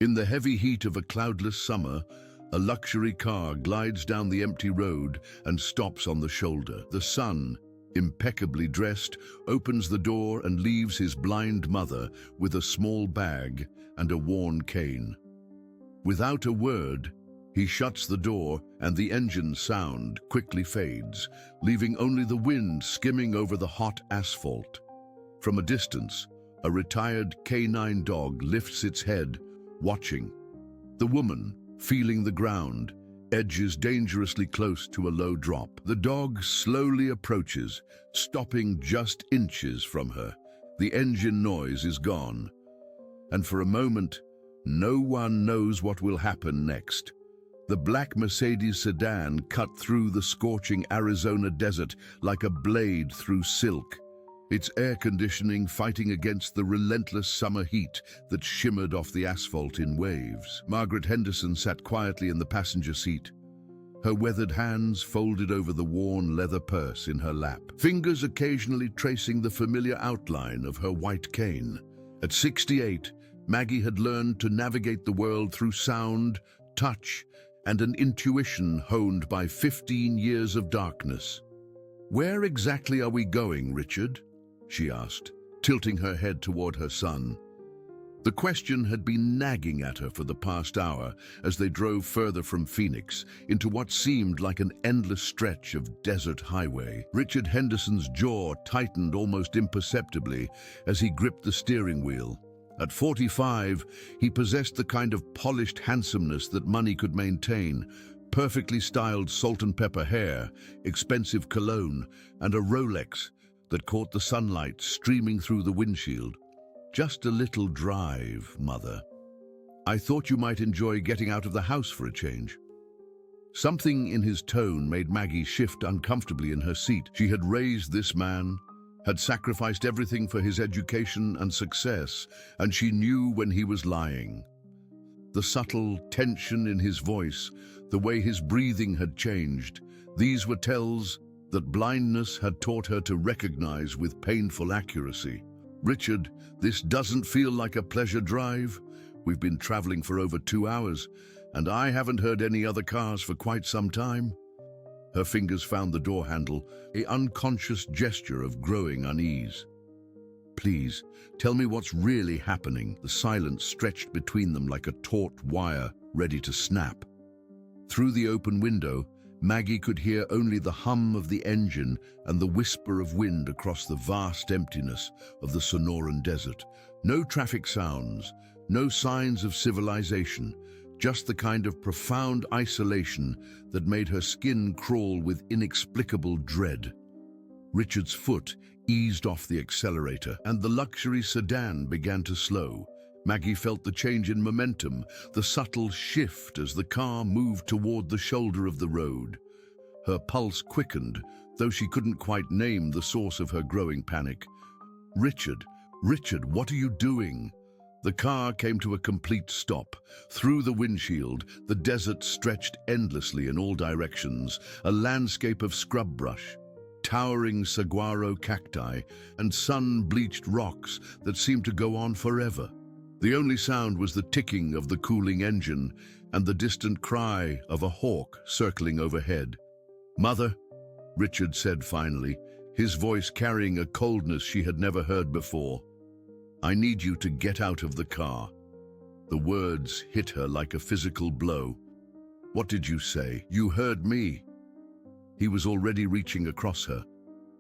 In the heavy heat of a cloudless summer, a luxury car glides down the empty road and stops on the shoulder. The son, impeccably dressed, opens the door and leaves his blind mother with a small bag and a worn cane. Without a word, he shuts the door and the engine sound quickly fades, leaving only the wind skimming over the hot asphalt. From a distance, a retired canine dog lifts its head, watching. The woman, feeling the ground, edges dangerously close to a low drop. The dog slowly approaches, stopping just inches from her. The engine noise is gone. And for a moment, no one knows what will happen next. The black Mercedes sedan cut through the scorching Arizona desert like a blade through silk, its air conditioning fighting against the relentless summer heat that shimmered off the asphalt in waves. Margaret Henderson sat quietly in the passenger seat, her weathered hands folded over the worn leather purse in her lap, fingers occasionally tracing the familiar outline of her white cane. At 68, Maggie had learned to navigate the world through sound, touch, and an intuition honed by 15 years of darkness. "Where exactly are we going, Richard?" she asked, tilting her head toward her son. The question had been nagging at her for the past hour as they drove further from Phoenix into what seemed like an endless stretch of desert highway. Richard Henderson's jaw tightened almost imperceptibly as he gripped the steering wheel. At 45, he possessed the kind of polished handsomeness that money could maintain: perfectly styled salt and pepper hair, expensive cologne, and a Rolex that caught the sunlight streaming through the windshield. "Just a little drive, Mother. I thought you might enjoy getting out of the house for a change." Something in his tone made Maggie shift uncomfortably in her seat. She had raised this man, had sacrificed everything for his education and success, and she knew when he was lying. The subtle tension in his voice, the way his breathing had changed, these were tells that blindness had taught her to recognize with painful accuracy. "Richard, this doesn't feel like a pleasure drive. We've been traveling for over 2 hours, and I haven't heard any other cars for quite some time." Her fingers found the door handle, an unconscious gesture of growing unease. "Please, tell me what's really happening." The silence stretched between them like a taut wire ready to snap. Through the open window, Maggie could hear only the hum of the engine and the whisper of wind across the vast emptiness of the Sonoran Desert. No traffic sounds, no signs of civilization, just the kind of profound isolation that made her skin crawl with inexplicable dread. Richard's foot eased off the accelerator, and the luxury sedan began to slow. Maggie felt the change in momentum, the subtle shift as the car moved toward the shoulder of the road. Her pulse quickened, though she couldn't quite name the source of her growing panic. "Richard, Richard, what are you doing?" The car came to a complete stop. Through the windshield, the desert stretched endlessly in all directions, a landscape of scrub brush, towering saguaro cacti, and sun-bleached rocks that seemed to go on forever. The only sound was the ticking of the cooling engine and the distant cry of a hawk circling overhead. "Mother," Richard said finally, his voice carrying a coldness she had never heard before, "I need you to get out of the car." The words hit her like a physical blow. "What did you say?" "You heard me." He was already reaching across her,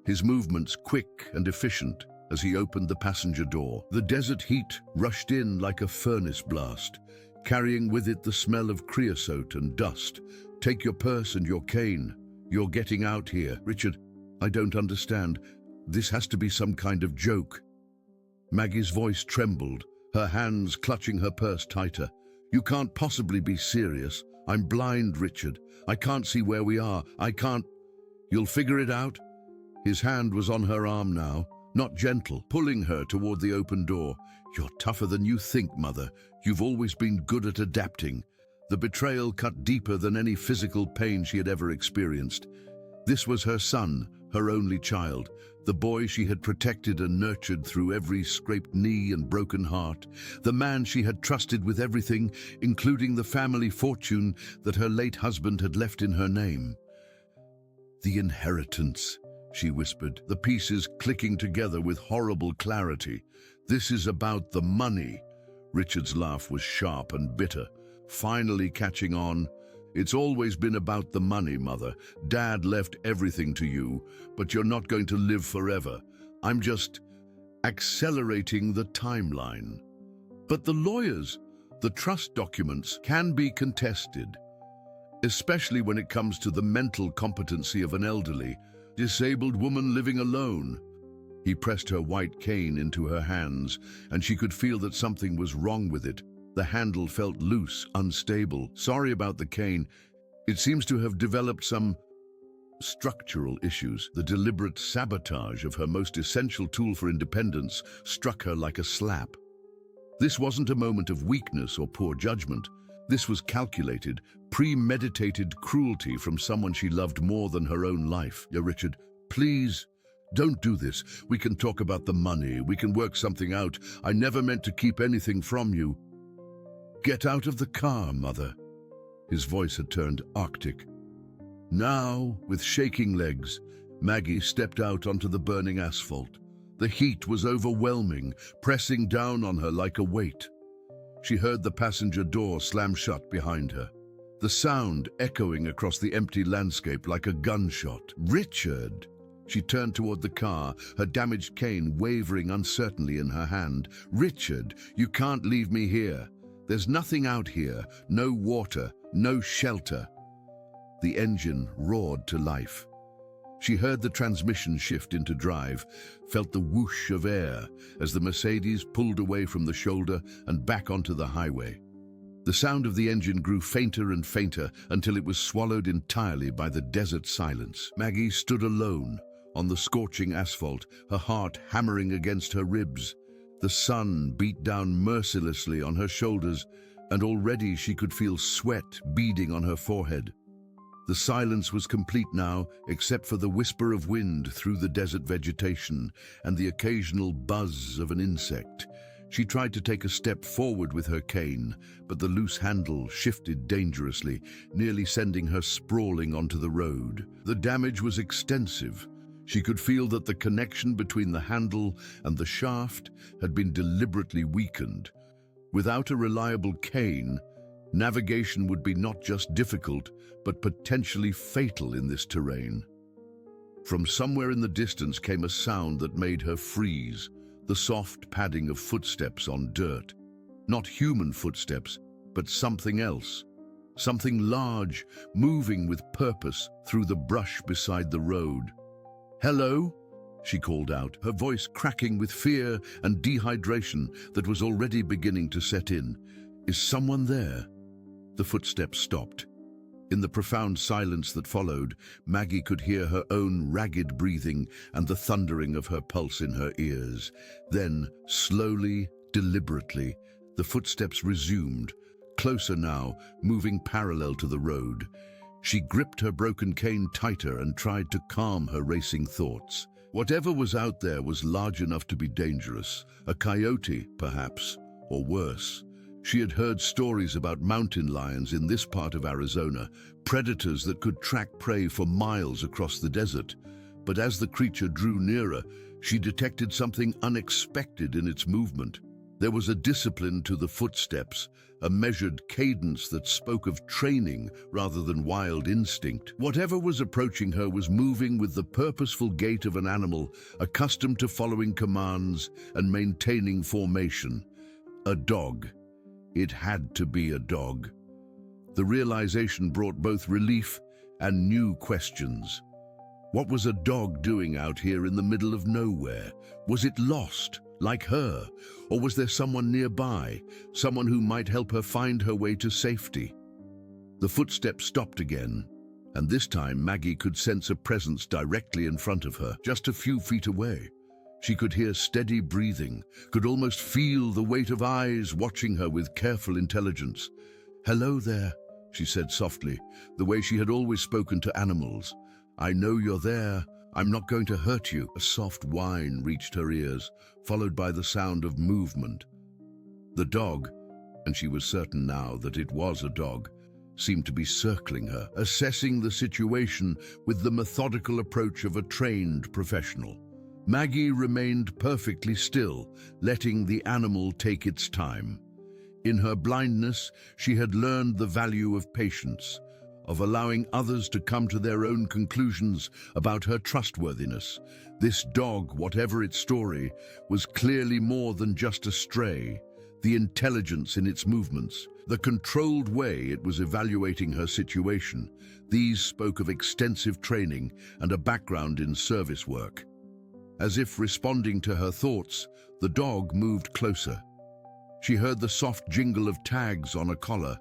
his movements quick and efficient as he opened the passenger door. The desert heat rushed in like a furnace blast, carrying with it the smell of creosote and dust. "Take your purse and your cane. You're getting out here." "Richard, I don't understand. This has to be some kind of joke." Maggie's voice trembled, her hands clutching her purse tighter. "You can't possibly be serious. I'm blind, Richard. I can't see where we are. I can't—" "You'll figure it out?" His hand was on her arm now, not gentle, pulling her toward the open door. "You're tougher than you think, Mother. You've always been good at adapting." The betrayal cut deeper than any physical pain she had ever experienced. This was her son, her only child, the boy she had protected and nurtured through every scraped knee and broken heart, the man she had trusted with everything, including the family fortune that her late husband had left in her name. "The inheritance," she whispered, the pieces clicking together with horrible clarity. "This is about the money." Richard's laugh was sharp and bitter, finally catching on. "It's always been about the money, Mother. Dad left everything to you, but you're not going to live forever. I'm just accelerating the timeline." But the lawyers, the trust documents, can be contested, especially when it comes to the mental competency of an elderly, disabled woman living alone. He pressed her white cane into her hands, and she could feel that something was wrong with it. The handle felt loose, unstable. "Sorry about the cane. It seems to have developed some structural issues." The deliberate sabotage of her most essential tool for independence struck her like a slap. This wasn't a moment of weakness or poor judgment. This was calculated, premeditated cruelty from someone she loved more than her own life. "Richard, please, don't do this. We can talk about the money. We can work something out. I never meant to keep anything from you." "Get out of the car, Mother." His voice had turned arctic. Now, with shaking legs, Maggie stepped out onto the burning asphalt. The heat was overwhelming, pressing down on her like a weight. She heard the passenger door slam shut behind her, the sound echoing across the empty landscape like a gunshot. "Richard!" She turned toward the car, her damaged cane wavering uncertainly in her hand. "Richard, you can't leave me here. There's nothing out here, no water, no shelter." The engine roared to life. She heard the transmission shift into drive, felt the whoosh of air as the Mercedes pulled away from the shoulder and back onto the highway. The sound of the engine grew fainter and fainter until it was swallowed entirely by the desert silence. Maggie stood alone on the scorching asphalt, her heart hammering against her ribs. The sun beat down mercilessly on her shoulders, and already she could feel sweat beading on her forehead. The silence was complete now, except for the whisper of wind through the desert vegetation and the occasional buzz of an insect. She tried to take a step forward with her cane, but the loose handle shifted dangerously, nearly sending her sprawling onto the road. The damage was extensive. She could feel that the connection between the handle and the shaft had been deliberately weakened. Without a reliable cane, navigation would be not just difficult, but potentially fatal in this terrain. From somewhere in the distance came a sound that made her freeze, the soft padding of footsteps on dirt. Not human footsteps, but something else. Something large, moving with purpose through the brush beside the road. "Hello?" she called out, her voice cracking with fear and dehydration that was already beginning to set in. "Is someone there?" The footsteps stopped. In the profound silence that followed, Maggie could hear her own ragged breathing and the thundering of her pulse in her ears. Then, slowly, deliberately, the footsteps resumed, closer now, moving parallel to the road. She gripped her broken cane tighter and tried to calm her racing thoughts. Whatever was out there was large enough to be dangerous. A coyote, perhaps, or worse. She had heard stories about mountain lions in this part of Arizona, predators that could track prey for miles across the desert. But as the creature drew nearer, she detected something unexpected in its movement. There was a discipline to the footsteps, a measured cadence that spoke of training rather than wild instinct. Whatever was approaching her was moving with the purposeful gait of an animal, accustomed to following commands and maintaining formation. A dog. It had to be a dog. The realization brought both relief and new questions. What was a dog doing out here in the middle of nowhere? Was it lost, like her? Or was there someone nearby, someone who might help her find her way to safety? The footsteps stopped again, and this time Maggie could sense a presence directly in front of her, just a few feet away. She could hear steady breathing, could almost feel the weight of eyes watching her with careful intelligence. "Hello there," she said softly, the way she had always spoken to animals. "I know you're there. I'm not going to hurt you." A soft whine reached her ears, followed by the sound of movement. The dog, and she was certain now that it was a dog, seemed to be circling her, assessing the situation with the methodical approach of a trained professional. Maggie remained perfectly still, letting the animal take its time. In her blindness, she had learned the value of patience, of allowing others to come to their own conclusions about her trustworthiness. This dog, whatever its story, was clearly more than just a stray. The intelligence in its movements, the controlled way it was evaluating her situation, these spoke of extensive training and a background in service work. As if responding to her thoughts, the dog moved closer. She heard the soft jingle of tags on a collar,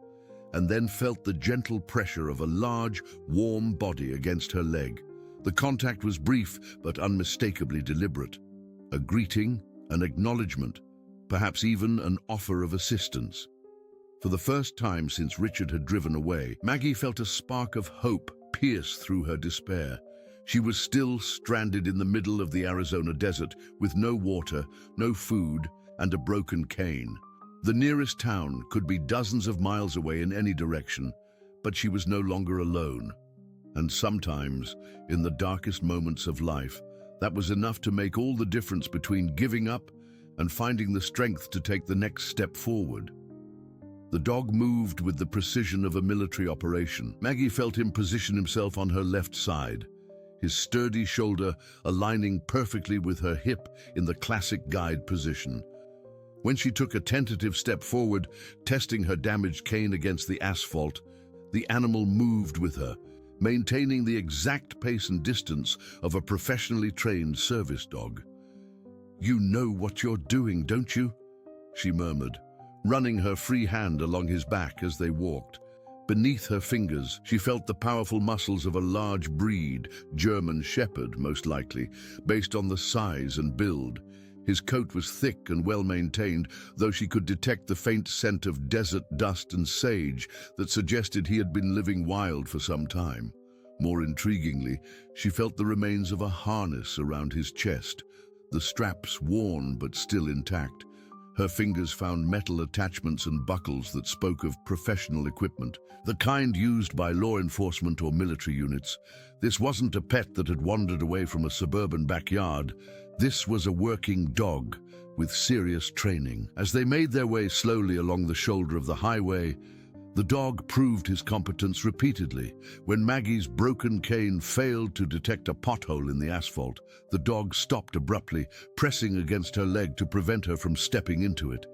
and then felt the gentle pressure of a large, warm body against her leg. The contact was brief but unmistakably deliberate. A greeting, an acknowledgement, perhaps even an offer of assistance. For the first time since Richard had driven away, Maggie felt a spark of hope pierce through her despair. She was still stranded in the middle of the Arizona desert with no water, no food, and a broken cane. The nearest town could be dozens of miles away in any direction, but she was no longer alone. And sometimes, in the darkest moments of life, that was enough to make all the difference between giving up and finding the strength to take the next step forward. The dog moved with the precision of a military operation. Maggie felt him position himself on her left side, his sturdy shoulder aligning perfectly with her hip in the classic guide position. When she took a tentative step forward, testing her damaged cane against the asphalt, the animal moved with her, maintaining the exact pace and distance of a professionally trained service dog. "You know what you're doing, don't you?" she murmured, running her free hand along his back as they walked. Beneath her fingers, she felt the powerful muscles of a large breed, German Shepherd most likely, based on the size and build. His coat was thick and well-maintained, though she could detect the faint scent of desert dust and sage that suggested he had been living wild for some time. More intriguingly, she felt the remains of a harness around his chest, the straps worn but still intact. Her fingers found metal attachments and buckles that spoke of professional equipment, the kind used by law enforcement or military units. This wasn't a pet that had wandered away from a suburban backyard. This was a working dog with serious training. As they made their way slowly along the shoulder of the highway, the dog proved his competence repeatedly. When Maggie's broken cane failed to detect a pothole in the asphalt, the dog stopped abruptly, pressing against her leg to prevent her from stepping into it.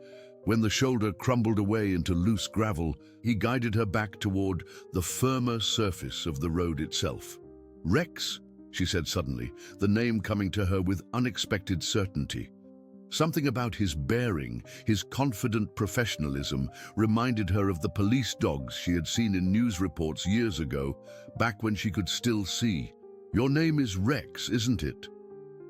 When the shoulder crumbled away into loose gravel, he guided her back toward the firmer surface of the road itself. "Rex," she said suddenly, the name coming to her with unexpected certainty. Something about his bearing, his confident professionalism, reminded her of the police dogs she had seen in news reports years ago, back when she could still see. "Your name is Rex, isn't it?"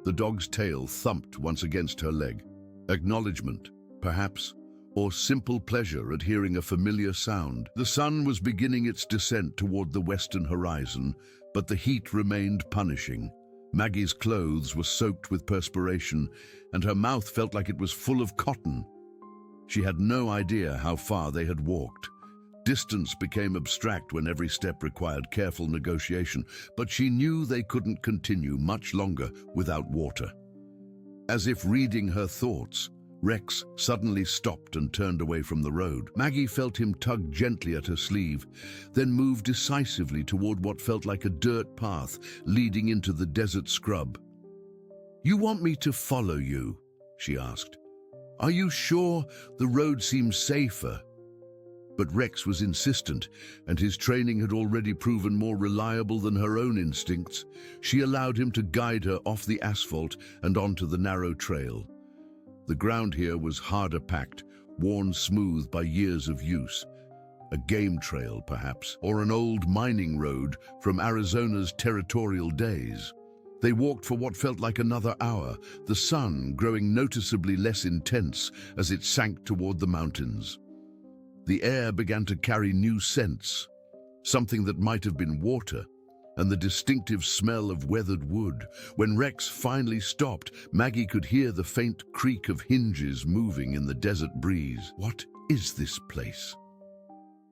The dog's tail thumped once against her leg. Acknowledgement, perhaps, or simple pleasure at hearing a familiar sound. The sun was beginning its descent toward the western horizon, but the heat remained punishing. Maggie's clothes were soaked with perspiration, and her mouth felt like it was full of cotton. She had no idea how far they had walked. Distance became abstract when every step required careful negotiation, but she knew they couldn't continue much longer without water. As if reading her thoughts, Rex suddenly stopped and turned away from the road. Maggie felt him tug gently at her sleeve, then move decisively toward what felt like a dirt path leading into the desert scrub. "You want me to follow you?" she asked. "Are you sure? The road seems safer." But Rex was insistent, and his training had already proven more reliable than her own instincts. She allowed him to guide her off the asphalt and onto the narrow trail. The ground here was harder packed, worn smooth by years of use. A game trail, perhaps, or an old mining road from Arizona's territorial days. They walked for what felt like another hour, the sun growing noticeably less intense as it sank toward the mountains. The air began to carry new scents, something that might have been water, and the distinctive smell of weathered wood. When Rex finally stopped, Maggie could hear the faint creak of hinges moving in the desert breeze. "What is this place?"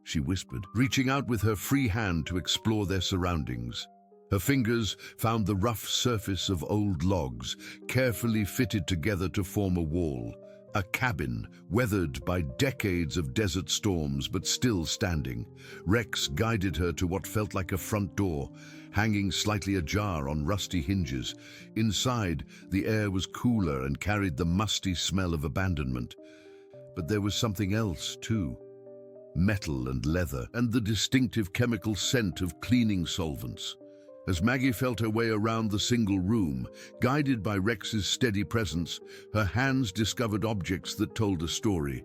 she whispered, reaching out with her free hand to explore their surroundings. Her fingers found the rough surface of old logs, carefully fitted together to form a wall. A cabin, weathered by decades of desert storms but still standing. Rex guided her to what felt like a front door, hanging slightly ajar on rusty hinges. Inside, the air was cooler and carried the musty smell of abandonment. But there was something else, too. Metal and leather, and the distinctive chemical scent of cleaning solvents. As Maggie felt her way around the single room, guided by Rex's steady presence, her hands discovered objects that told a story.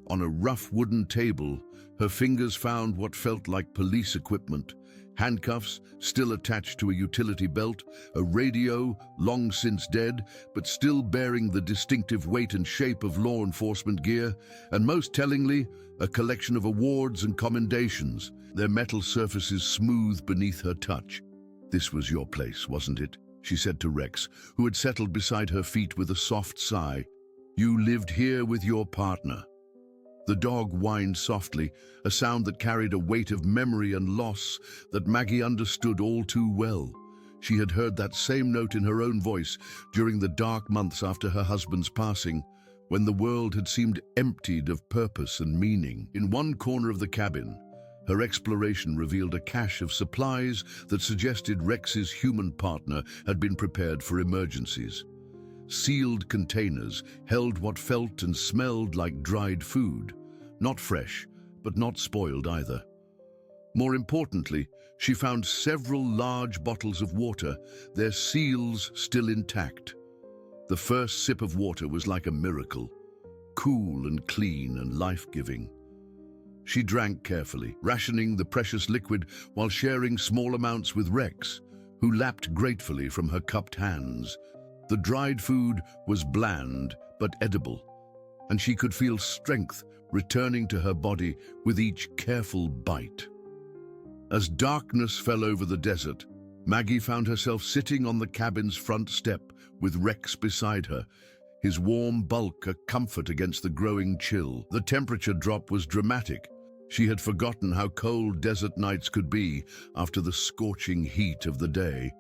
On a rough wooden table, her fingers found what felt like police equipment: handcuffs still attached to a utility belt, a radio long since dead but still bearing the distinctive weight and shape of law enforcement gear, and most tellingly, a collection of awards and commendations, their metal surfaces smooth beneath her touch. "This was your place, wasn't it?" she said to Rex, who had settled beside her feet with a soft sigh. "You lived here with your partner." The dog whined softly, a sound that carried a weight of memory and loss that Maggie understood all too well. She had heard that same note in her own voice during the dark months after her husband's passing, when the world had seemed emptied of purpose and meaning. In one corner of the cabin, her exploration revealed a cache of supplies that suggested Rex's human partner had been prepared for emergencies. Sealed containers held what felt and smelled like dried food, not fresh, but not spoiled either. More importantly, she found several large bottles of water, their seals still intact. The first sip of water was like a miracle, cool and clean and life-giving. She drank carefully, rationing the precious liquid while sharing small amounts with Rex, who lapped gratefully from her cupped hands. The dried food was bland but edible, and she could feel strength returning to her body with each careful bite. As darkness fell over the desert, Maggie found herself sitting on the cabin's front step with Rex beside her, his warm bulk a comfort against the growing chill. The temperature drop was dramatic. She had forgotten how cold desert nights could be after the scorching heat of the day.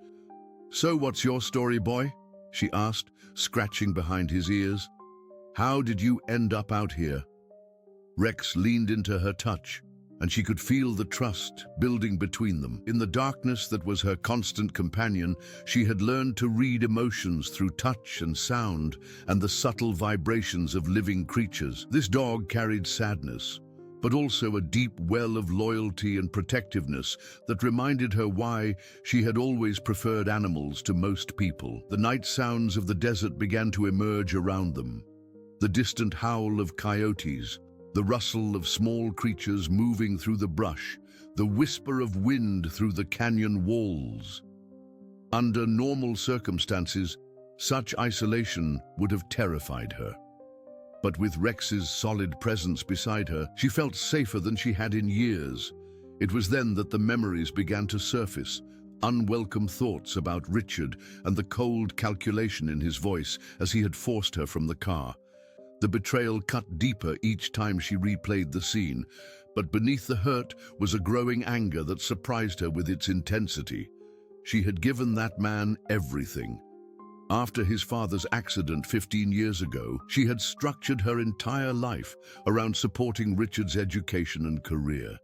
"So what's your story, boy?" she asked, scratching behind his ears. "How did you end up out here?" Rex leaned into her touch, and she could feel the trust building between them. In the darkness that was her constant companion, she had learned to read emotions through touch and sound and the subtle vibrations of living creatures. This dog carried sadness, but also a deep well of loyalty and protectiveness that reminded her why she had always preferred animals to most people. The night sounds of the desert began to emerge around them. The distant howl of coyotes, the rustle of small creatures moving through the brush, the whisper of wind through the canyon walls. Under normal circumstances, such isolation would have terrified her. But with Rex's solid presence beside her, she felt safer than she had in years. It was then that the memories began to surface, unwelcome thoughts about Richard and the cold calculation in his voice as he had forced her from the car. The betrayal cut deeper each time she replayed the scene, but beneath the hurt was a growing anger that surprised her with its intensity. She had given that man everything. After his father's accident 15 years ago, she had structured her entire life around supporting Richard's education and career.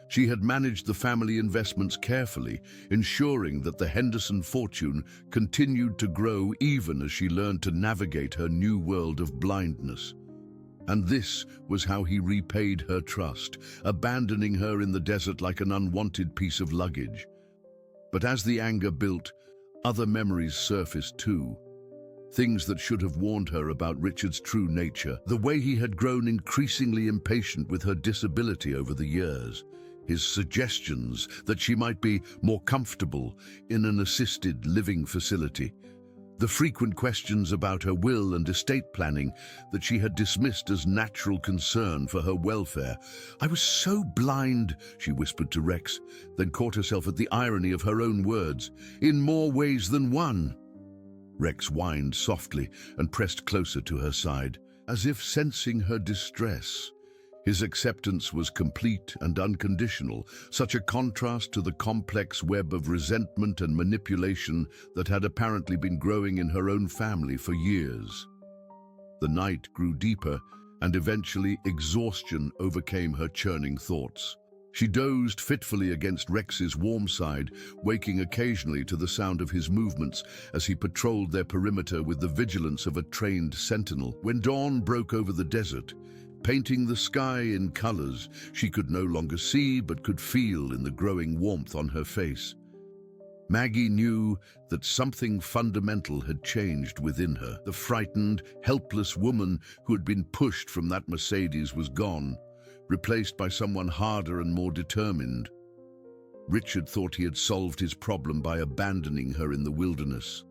She had managed the family investments carefully, ensuring that the Henderson fortune continued to grow even as she learned to navigate her new world of blindness. And this was how he repaid her trust, abandoning her in the desert like an unwanted piece of luggage. But as the anger built, other memories surfaced too. Things that should have warned her about Richard's true nature, the way he had grown increasingly impatient with her disability over the years, his suggestions that she might be more comfortable in an assisted living facility. The frequent questions about her will and estate planning that she had dismissed as natural concern for her welfare. "I was so blind," she whispered to Rex, then caught herself at the irony of her own words. "In more ways than one." Rex whined softly and pressed closer to her side, as if sensing her distress. His acceptance was complete and unconditional, such a contrast to the complex web of resentment and manipulation that had apparently been growing in her own family for years. The night grew deeper, and eventually exhaustion overcame her churning thoughts. She dozed fitfully against Rex's warm side, waking occasionally to the sound of his movements as he patrolled their perimeter with the vigilance of a trained sentinel. When dawn broke over the desert, painting the sky in colors she could no longer see but could feel in the growing warmth on her face, Maggie knew that something fundamental had changed within her. The frightened, helpless woman who had been pushed from that Mercedes was gone, replaced by someone harder and more determined. Richard thought he had solved his problem by abandoning her in the wilderness.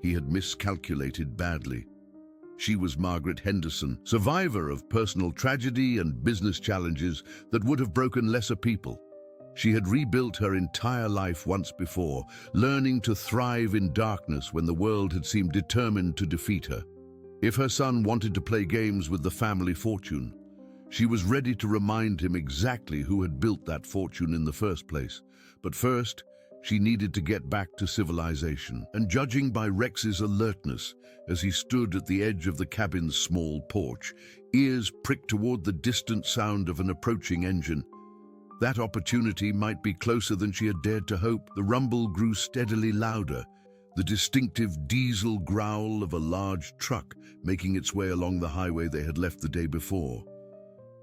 He had miscalculated badly. She was Margaret Henderson, survivor of personal tragedy and business challenges that would have broken lesser people. She had rebuilt her entire life once before, learning to thrive in darkness when the world had seemed determined to defeat her. If her son wanted to play games with the family fortune, she was ready to remind him exactly who had built that fortune in the first place. But first, she needed to get back to civilization. And judging by Rex's alertness as he stood at the edge of the cabin's small porch, ears pricked toward the distant sound of an approaching engine, that opportunity might be closer than she had dared to hope. The rumble grew steadily louder, the distinctive diesel growl of a large truck making its way along the highway they had left the day before.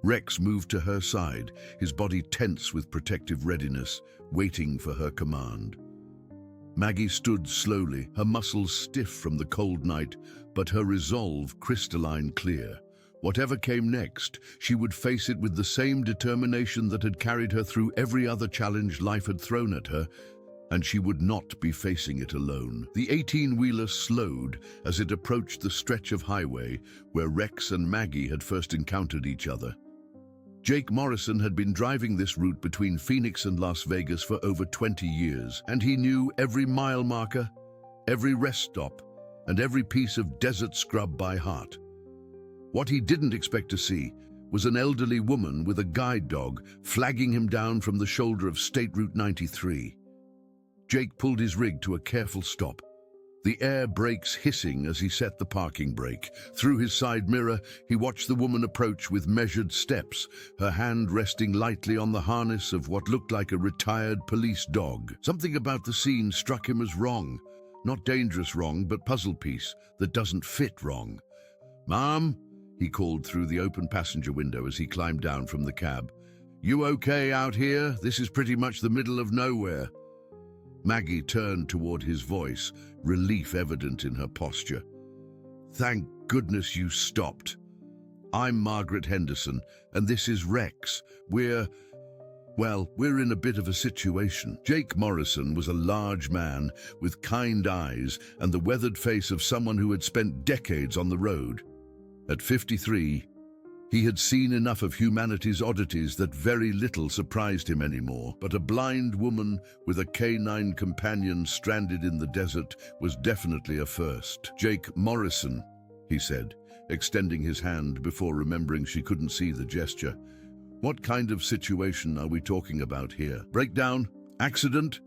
Rex moved to her side, his body tense with protective readiness, waiting for her command. Maggie stood slowly, her muscles stiff from the cold night, but her resolve crystalline clear. Whatever came next, she would face it with the same determination that had carried her through every other challenge life had thrown at her, and she would not be facing it alone. The 18-wheeler slowed as it approached the stretch of highway where Rex and Maggie had first encountered each other. Jake Morrison had been driving this route between Phoenix and Las Vegas for over 20 years, and he knew every mile marker, every rest stop, and every piece of desert scrub by heart. What he didn't expect to see was an elderly woman with a guide dog flagging him down from the shoulder of State Route 93. Jake pulled his rig to a careful stop, the air brakes hissing as he set the parking brake. Through his side mirror, he watched the woman approach with measured steps, her hand resting lightly on the harness of what looked like a retired police dog. Something about the scene struck him as wrong. Not dangerous wrong, but puzzle piece that doesn't fit wrong. "Mom," he called through the open passenger window as he climbed down from the cab. "You okay out here? This is pretty much the middle of nowhere." Maggie turned toward his voice, relief evident in her posture. "Thank goodness you stopped. I'm Margaret Henderson, and this is Rex. We're in a bit of a situation." Jake Morrison was a large man with kind eyes and the weathered face of someone who had spent decades on the road. At 53, he had seen enough of humanity's oddities that very little surprised him anymore. But a blind woman with a canine companion stranded in the desert was definitely a first. "Jake Morrison," he said, extending his hand before remembering she couldn't see the gesture. "What kind of situation are we talking about here? Breakdown? Accident?"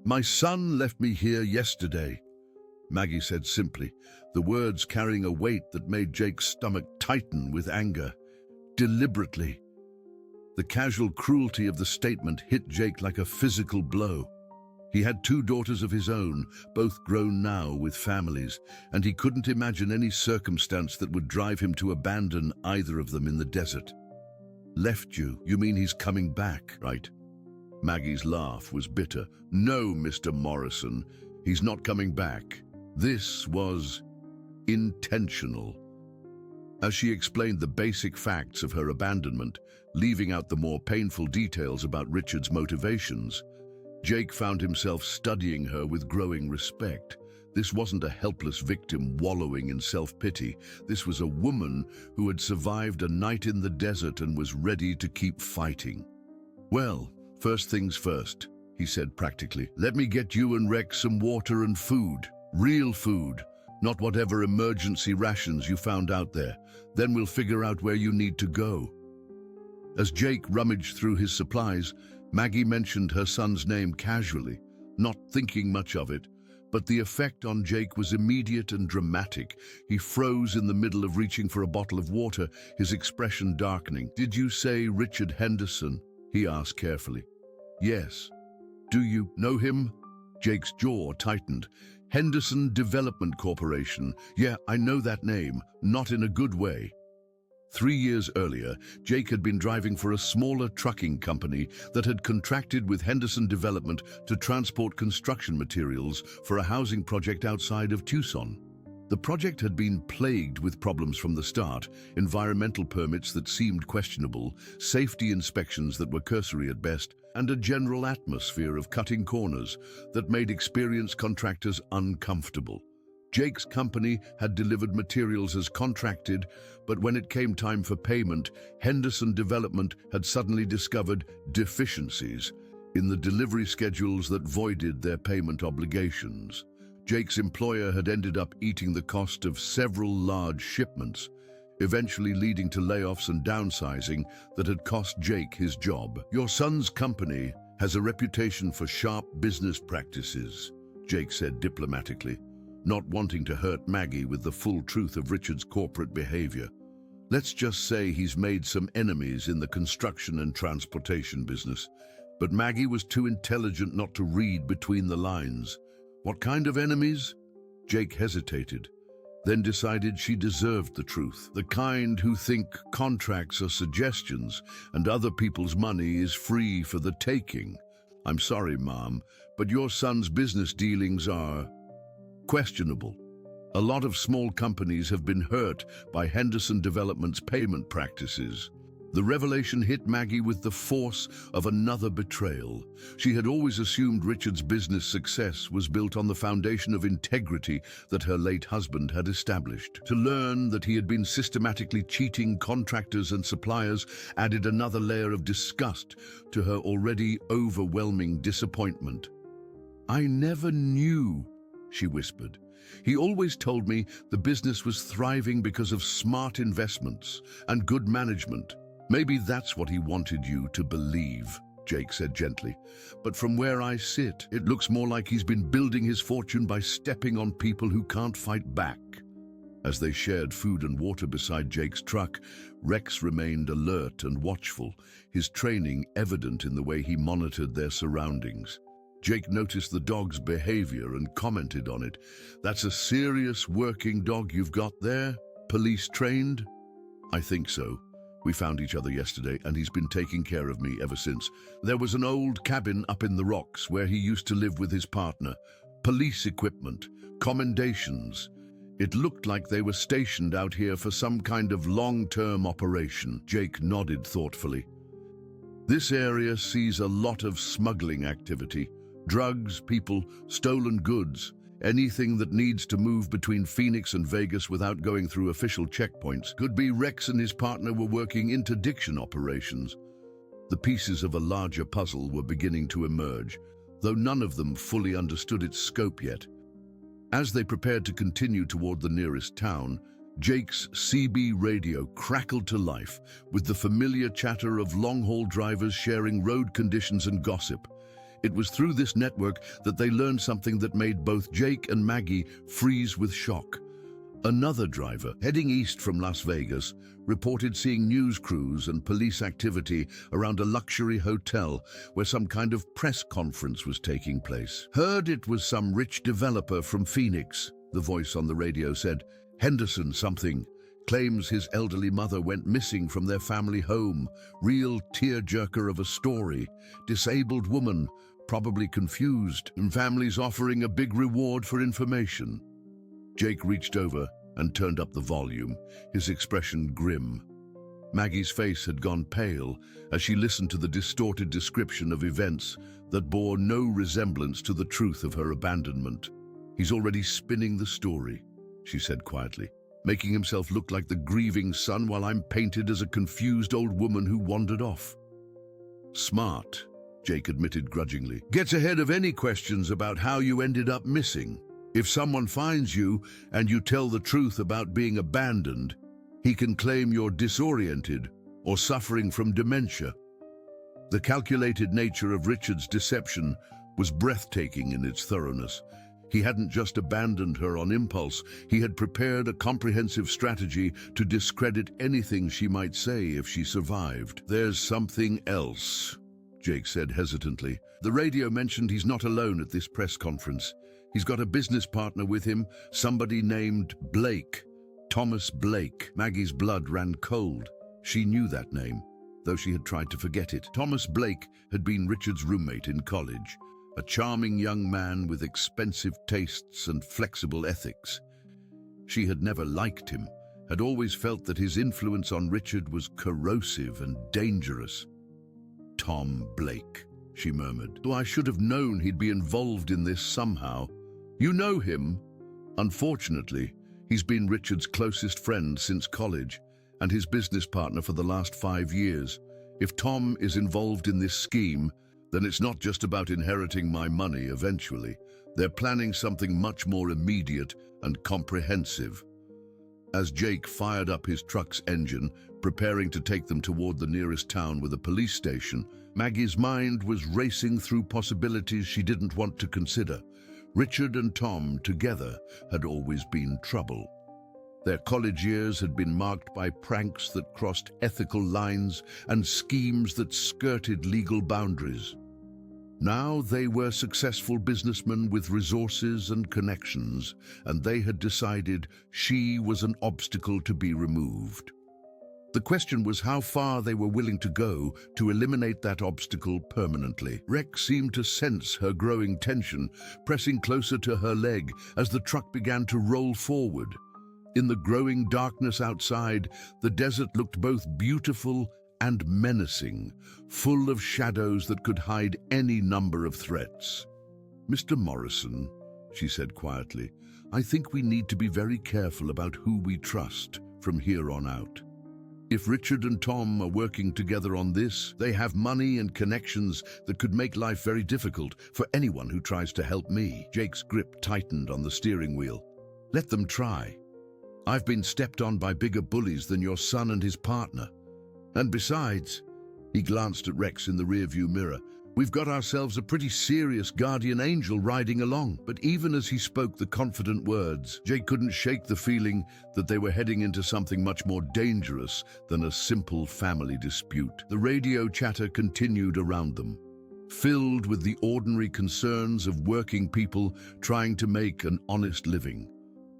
"My son left me here yesterday," Maggie said simply, the words carrying a weight that made Jake's stomach tighten with anger. "Deliberately." The casual cruelty of the statement hit Jake like a physical blow. He had 2 daughters of his own, both grown now with families, and he couldn't imagine any circumstance that would drive him to abandon either of them in the desert. "Left you? You mean he's coming back, right?" Maggie's laugh was bitter. "No, Mr. Morrison, he's not coming back. This was intentional." As she explained the basic facts of her abandonment, leaving out the more painful details about Richard's motivations, Jake found himself studying her with growing respect. This wasn't a helpless victim wallowing in self-pity. This was a woman who had survived a night in the desert and was ready to keep fighting. "Well, first things first," he said practically. "Let me get you and Rex some water and food. Real food, not whatever emergency rations you found out there. Then we'll figure out where you need to go." As Jake rummaged through his supplies, Maggie mentioned her son's name casually, not thinking much of it. But the effect on Jake was immediate and dramatic. He froze in the middle of reaching for a bottle of water, his expression darkening. "Did you say Richard Henderson?" he asked carefully. "Yes." "Do you know him?" Jake's jaw tightened. "Henderson Development Corporation. Yeah, I know that name, not in a good way." 3 years earlier, Jake had been driving for a smaller trucking company that had contracted with Henderson Development to transport construction materials for a housing project outside of Tucson. The project had been plagued with problems from the start: environmental permits that seemed questionable, safety inspections that were cursory at best, and a general atmosphere of cutting corners that made experienced contractors uncomfortable. Jake's company had delivered materials as contracted, but when it came time for payment, Henderson Development had suddenly discovered deficiencies in the delivery schedules that voided their payment obligations. Jake's employer had ended up eating the cost of several large shipments, eventually leading to layoffs and downsizing that had cost Jake his job. "Your son's company has a reputation for sharp business practices," Jake said diplomatically, not wanting to hurt Maggie with the full truth of Richard's corporate behavior. "Let's just say he's made some enemies in the construction and transportation business." But Maggie was too intelligent not to read between the lines. "What kind of enemies?" Jake hesitated, then decided she deserved the truth. "The kind who think contracts are suggestions and other people's money is free for the taking. I'm sorry, Mom, but your son's business dealings are questionable. A lot of small companies have been hurt by Henderson Development's payment practices." The revelation hit Maggie with the force of another betrayal. She had always assumed Richard's business success was built on the foundation of integrity that her late husband had established. To learn that he had been systematically cheating contractors and suppliers added another layer of disgust to her already overwhelming disappointment. "I never knew," she whispered. "He always told me the business was thriving because of smart investments and good management." "Maybe that's what he wanted you to believe," Jake said gently. "But from where I sit, it looks more like he's been building his fortune by stepping on people who can't fight back." As they shared food and water beside Jake's truck, Rex remained alert and watchful, his training evident in the way he monitored their surroundings. Jake noticed the dog's behavior and commented on it. "That's a serious working dog you've got there? Police trained?" "I think so. We found each other yesterday, and he's been taking care of me ever since. There was an old cabin up in the rocks where he used to live with his partner. Police equipment, commendations. It looked like they were stationed out here for some kind of long-term operation." Jake nodded thoughtfully. "This area sees a lot of smuggling activity. Drugs, people, stolen goods, anything that needs to move between Phoenix and Vegas without going through official checkpoints. Could be Rex and his partner were working interdiction operations." The pieces of a larger puzzle were beginning to emerge, though none of them fully understood its scope yet. As they prepared to continue toward the nearest town, Jake's CB radio crackled to life with the familiar chatter of long-haul drivers sharing road conditions and gossip. It was through this network that they learned something that made both Jake and Maggie freeze with shock. Another driver, heading east from Las Vegas, reported seeing news crews and police activity around a luxury hotel where some kind of press conference was taking place. "Heard it was some rich developer from Phoenix," the voice on the radio said. "Henderson something. Claims his elderly mother went missing from their family home. Real tearjerker of a story. Disabled woman, probably confused, and families offering a big reward for information." Jake reached over and turned up the volume, his expression grim. Maggie's face had gone pale as she listened to the distorted description of events that bore no resemblance to the truth of her abandonment. He's already spinning the story, she said quietly, making himself look like the grieving son while I'm painted as a confused old woman who wandered off. Smart, Jake admitted grudgingly. Gets ahead of any questions about how you ended up missing. If someone finds you and you tell the truth about being abandoned, he can claim you're disoriented or suffering from dementia. The calculated nature of Richard's deception was breathtaking in its thoroughness. He hadn't just abandoned her on impulse, he had prepared a comprehensive strategy to discredit anything she might say if she survived. There's something else, Jake said hesitantly. The radio mentioned he's not alone at this press conference. He's got a business partner with him, somebody named Blake. Thomas Blake. Maggie's blood ran cold. She knew that name, though she had tried to forget it. Thomas Blake had been Richard's roommate in college, a charming young man with expensive tastes and flexible ethics. She had never liked him, had always felt that his influence on Richard was corrosive and dangerous. Tom Blake, she murmured. Oh, I should have known he'd be involved in this somehow. You know him? Unfortunately, he's been Richard's closest friend since college and his business partner for the last 5 years. If Tom is involved in this scheme, then it's not just about inheriting my money eventually. They're planning something much more immediate and comprehensive. As Jake fired up his truck's engine, preparing to take them toward the nearest town with a police station, Maggie's mind was racing through possibilities she didn't want to consider. Richard and Tom together had always been trouble. Their college years had been marked by pranks that crossed ethical lines and schemes that skirted legal boundaries. Now they were successful businessmen with resources and connections, and they had decided she was an obstacle to be removed. The question was how far they were willing to go to eliminate that obstacle permanently. Rex seemed to sense her growing tension, pressing closer to her leg as the truck began to roll forward. In the growing darkness outside, the desert looked both beautiful and menacing, full of shadows that could hide any number of threats. Mr. Morrison, she said quietly, I think we need to be very careful about who we trust from here on out. If Richard and Tom are working together on this, they have money and connections that could make life very difficult for anyone who tries to help me. Jake's grip tightened on the steering wheel. Let them try. I've been stepped on by bigger bullies than your son and his partner. And besides, he glanced at Rex in the rearview mirror, we've got ourselves a pretty serious guardian angel riding along. But even as he spoke the confident words, Jake couldn't shake the feeling that they were heading into something much more dangerous than a simple family dispute. The radio chatter continued around them, filled with the ordinary concerns of working people trying to make an honest living.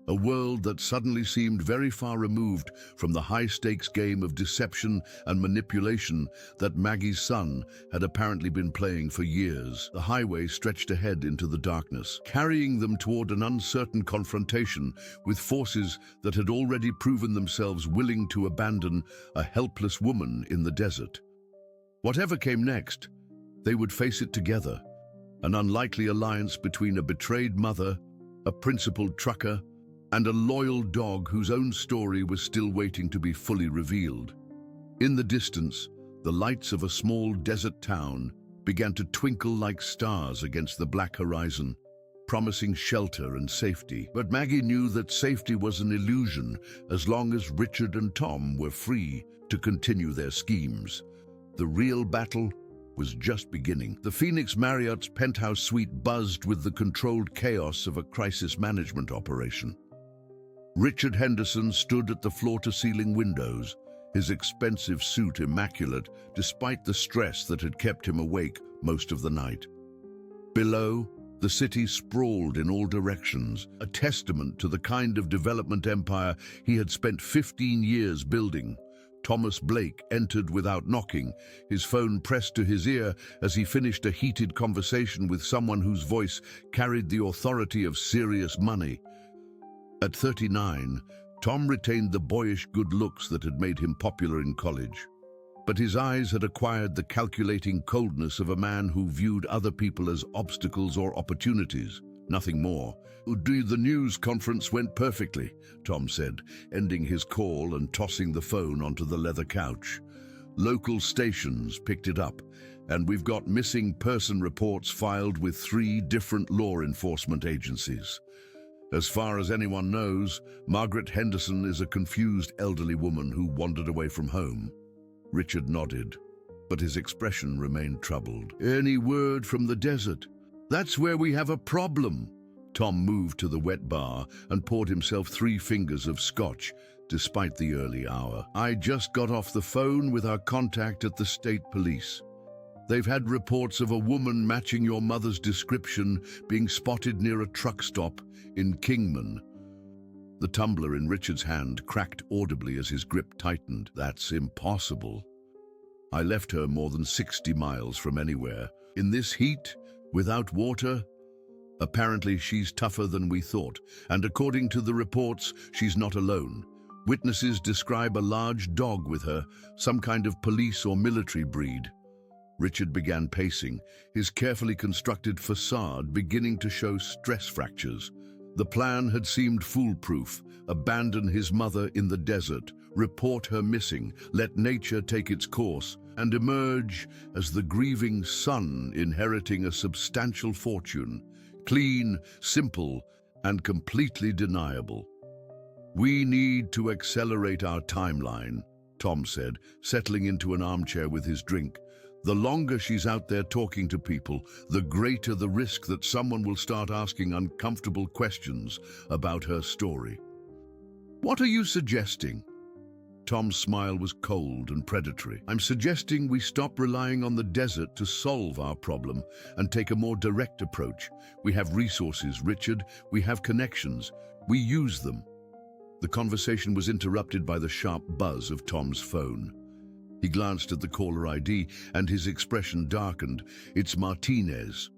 A world that suddenly seemed very far removed from the high-stakes game of deception and manipulation that Maggie's son had apparently been playing for years. The highway stretched ahead into the darkness, carrying them toward an uncertain confrontation with forces that had already proven themselves willing to abandon a helpless woman in the desert. Whatever came next, they would face it together, an unlikely alliance between a betrayed mother, a principled trucker, and a loyal dog whose own story was still waiting to be fully revealed. In the distance, the lights of a small desert town began to twinkle like stars against the black horizon, promising shelter and safety. But Maggie knew that safety was an illusion as long as Richard and Tom were free to continue their schemes. The real battle was just beginning. The Phoenix Marriott's penthouse suite buzzed with the controlled chaos of a crisis management operation. Richard Henderson stood at the floor-to-ceiling windows, his expensive suit immaculate despite the stress that had kept him awake most of the night. Below, the city sprawled in all directions, a testament to the kind of development empire he had spent 15 years building. Thomas Blake entered without knocking, his phone pressed to his ear as he finished a heated conversation with someone whose voice carried the authority of serious money. At 39, Tom retained the boyish good looks that had made him popular in college. But his eyes had acquired the calculating coldness of a man who viewed other people as obstacles or opportunities. Nothing more. The news conference went perfectly, Tom said, ending his call and tossing the phone onto the leather couch. Local stations picked it up, and we've got missing person reports filed with 3 different law enforcement agencies. As far as anyone knows, Margaret Henderson is a confused elderly woman who wandered away from home. Richard nodded, but his expression remained troubled. Any word from the desert? That's where we have a problem. Tom moved to the wet bar and poured himself 3 fingers of scotch, despite the early hour. I just got off the phone with our contact at the state police. They've had reports of a woman matching your mother's description being spotted near a truck stop in Kingman. The tumbler in Richard's hand cracked audibly as his grip tightened. That's impossible. I left her more than 60 miles from anywhere. In this heat, without water? Apparently she's tougher than we thought, and according to the reports, she's not alone. Witnesses describe a large dog with her, some kind of police or military breed. Richard began pacing, his carefully constructed facade beginning to show stress fractures. The plan had seemed foolproof: abandon his mother in the desert, report her missing, let nature take its course, and emerge as the grieving son inheriting a substantial fortune. Clean, simple, and completely deniable. We need to accelerate our timeline, Tom said, settling into an armchair with his drink. The longer she's out there talking to people, the greater the risk that someone will start asking uncomfortable questions about her story. What are you suggesting? Tom's smile was cold and predatory. I'm suggesting we stop relying on the desert to solve our problem and take a more direct approach. We have resources, Richard. We have connections. We use them. The conversation was interrupted by the sharp buzz of Tom's phone. He glanced at the caller ID and his expression darkened. It's Martinez.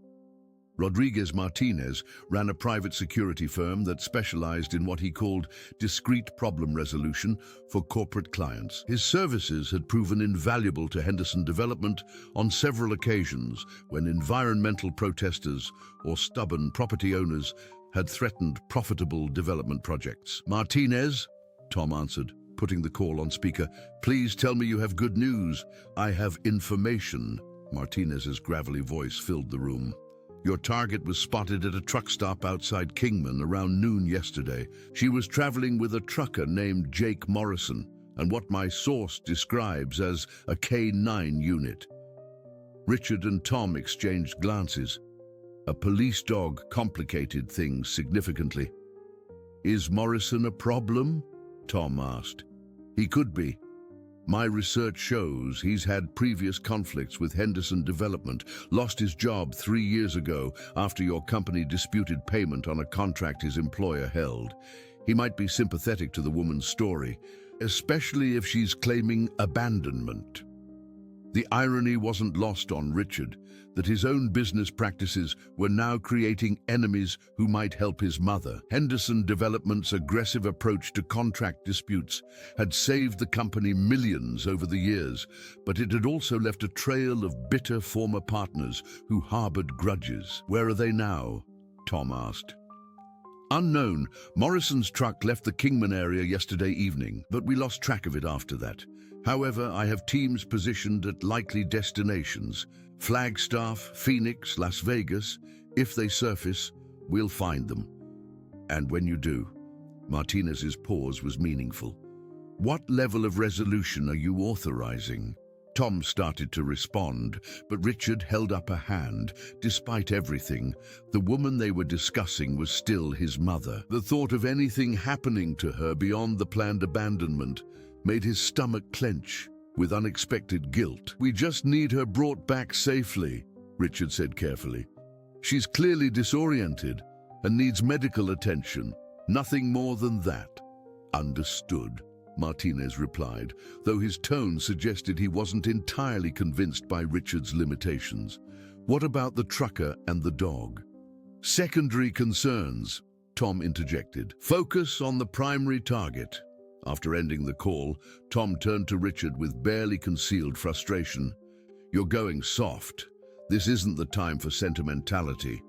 Rodriguez Martinez ran a private security firm that specialized in what he called discrete problem resolution for corporate clients. His services had proven invaluable to Henderson Development on several occasions when environmental protesters or stubborn property owners had threatened profitable development projects. Martinez, Tom answered, putting the call on speaker. Please tell me you have good news. I have information. Martinez's gravelly voice filled the room. Your target was spotted at a truck stop outside Kingman around noon yesterday. She was traveling with a trucker named Jake Morrison and what my source describes as a K9 unit. Richard and Tom exchanged glances. A police dog complicated things significantly. Is Morrison a problem? Tom asked. He could be. My research shows he's had previous conflicts with Henderson Development, lost his job 3 years ago after your company disputed payment on a contract his employer held. He might be sympathetic to the woman's story, especially if she's claiming abandonment. The irony wasn't lost on Richard, that his own business practices were now creating enemies who might help his mother. Henderson Development's aggressive approach to contract disputes had saved the company millions over the years, but it had also left a trail of bitter former partners who harbored grudges. Where are they now? Tom asked. Unknown. Morrison's truck left the Kingman area yesterday evening, but we lost track of it after that. However, I have teams positioned at likely destinations: Flagstaff, Phoenix, Las Vegas. If they surface, we'll find them. And when you do, Martinez's pause was meaningful. What level of resolution are you authorizing? Tom started to respond, but Richard held up a hand. Despite everything, the woman they were discussing was still his mother. The thought of anything happening to her beyond the planned abandonment made his stomach clench with unexpected guilt. We just need her brought back safely, Richard said carefully. She's clearly disoriented and needs medical attention. Nothing more than that. Understood, Martinez replied, though his tone suggested he wasn't entirely convinced by Richard's limitations. What about the trucker and the dog? Secondary concerns, Tom interjected. Focus on the primary target. After ending the call, Tom turned to Richard with barely concealed frustration. You're going soft. This isn't the time for sentimentality.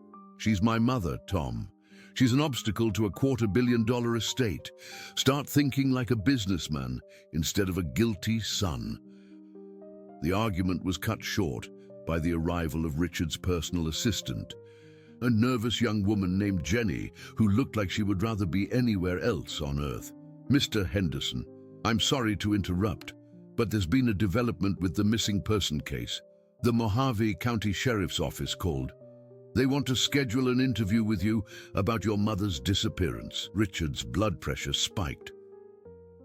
She's my mother, Tom. She's an obstacle to a $250 million estate. Start thinking like a businessman instead of a guilty son." The argument was cut short by the arrival of Richard's personal assistant, a nervous young woman named Jenny who looked like she would rather be anywhere else on Earth. "Mr. Henderson, I'm sorry to interrupt, but there's been a development with the missing person case. The Mojave County Sheriff's Office called. They want to schedule an interview with you about your mother's disappearance." Richard's blood pressure spiked.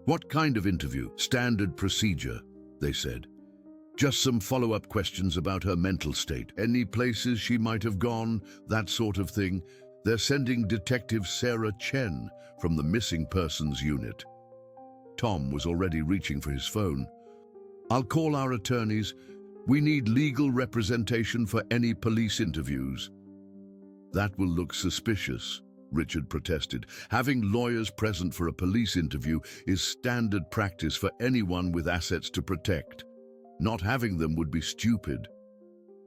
"What kind of interview?" "Standard procedure," they said. "Just some follow-up questions about her mental state. Any places she might have gone, that sort of thing. They're sending Detective Sarah Chen from the Missing Persons Unit." Tom was already reaching for his phone. "I'll call our attorneys. We need legal representation for any police interviews." "That will look suspicious," Richard protested. "Having lawyers present for a police interview is standard practice for anyone with assets to protect. Not having them would be stupid."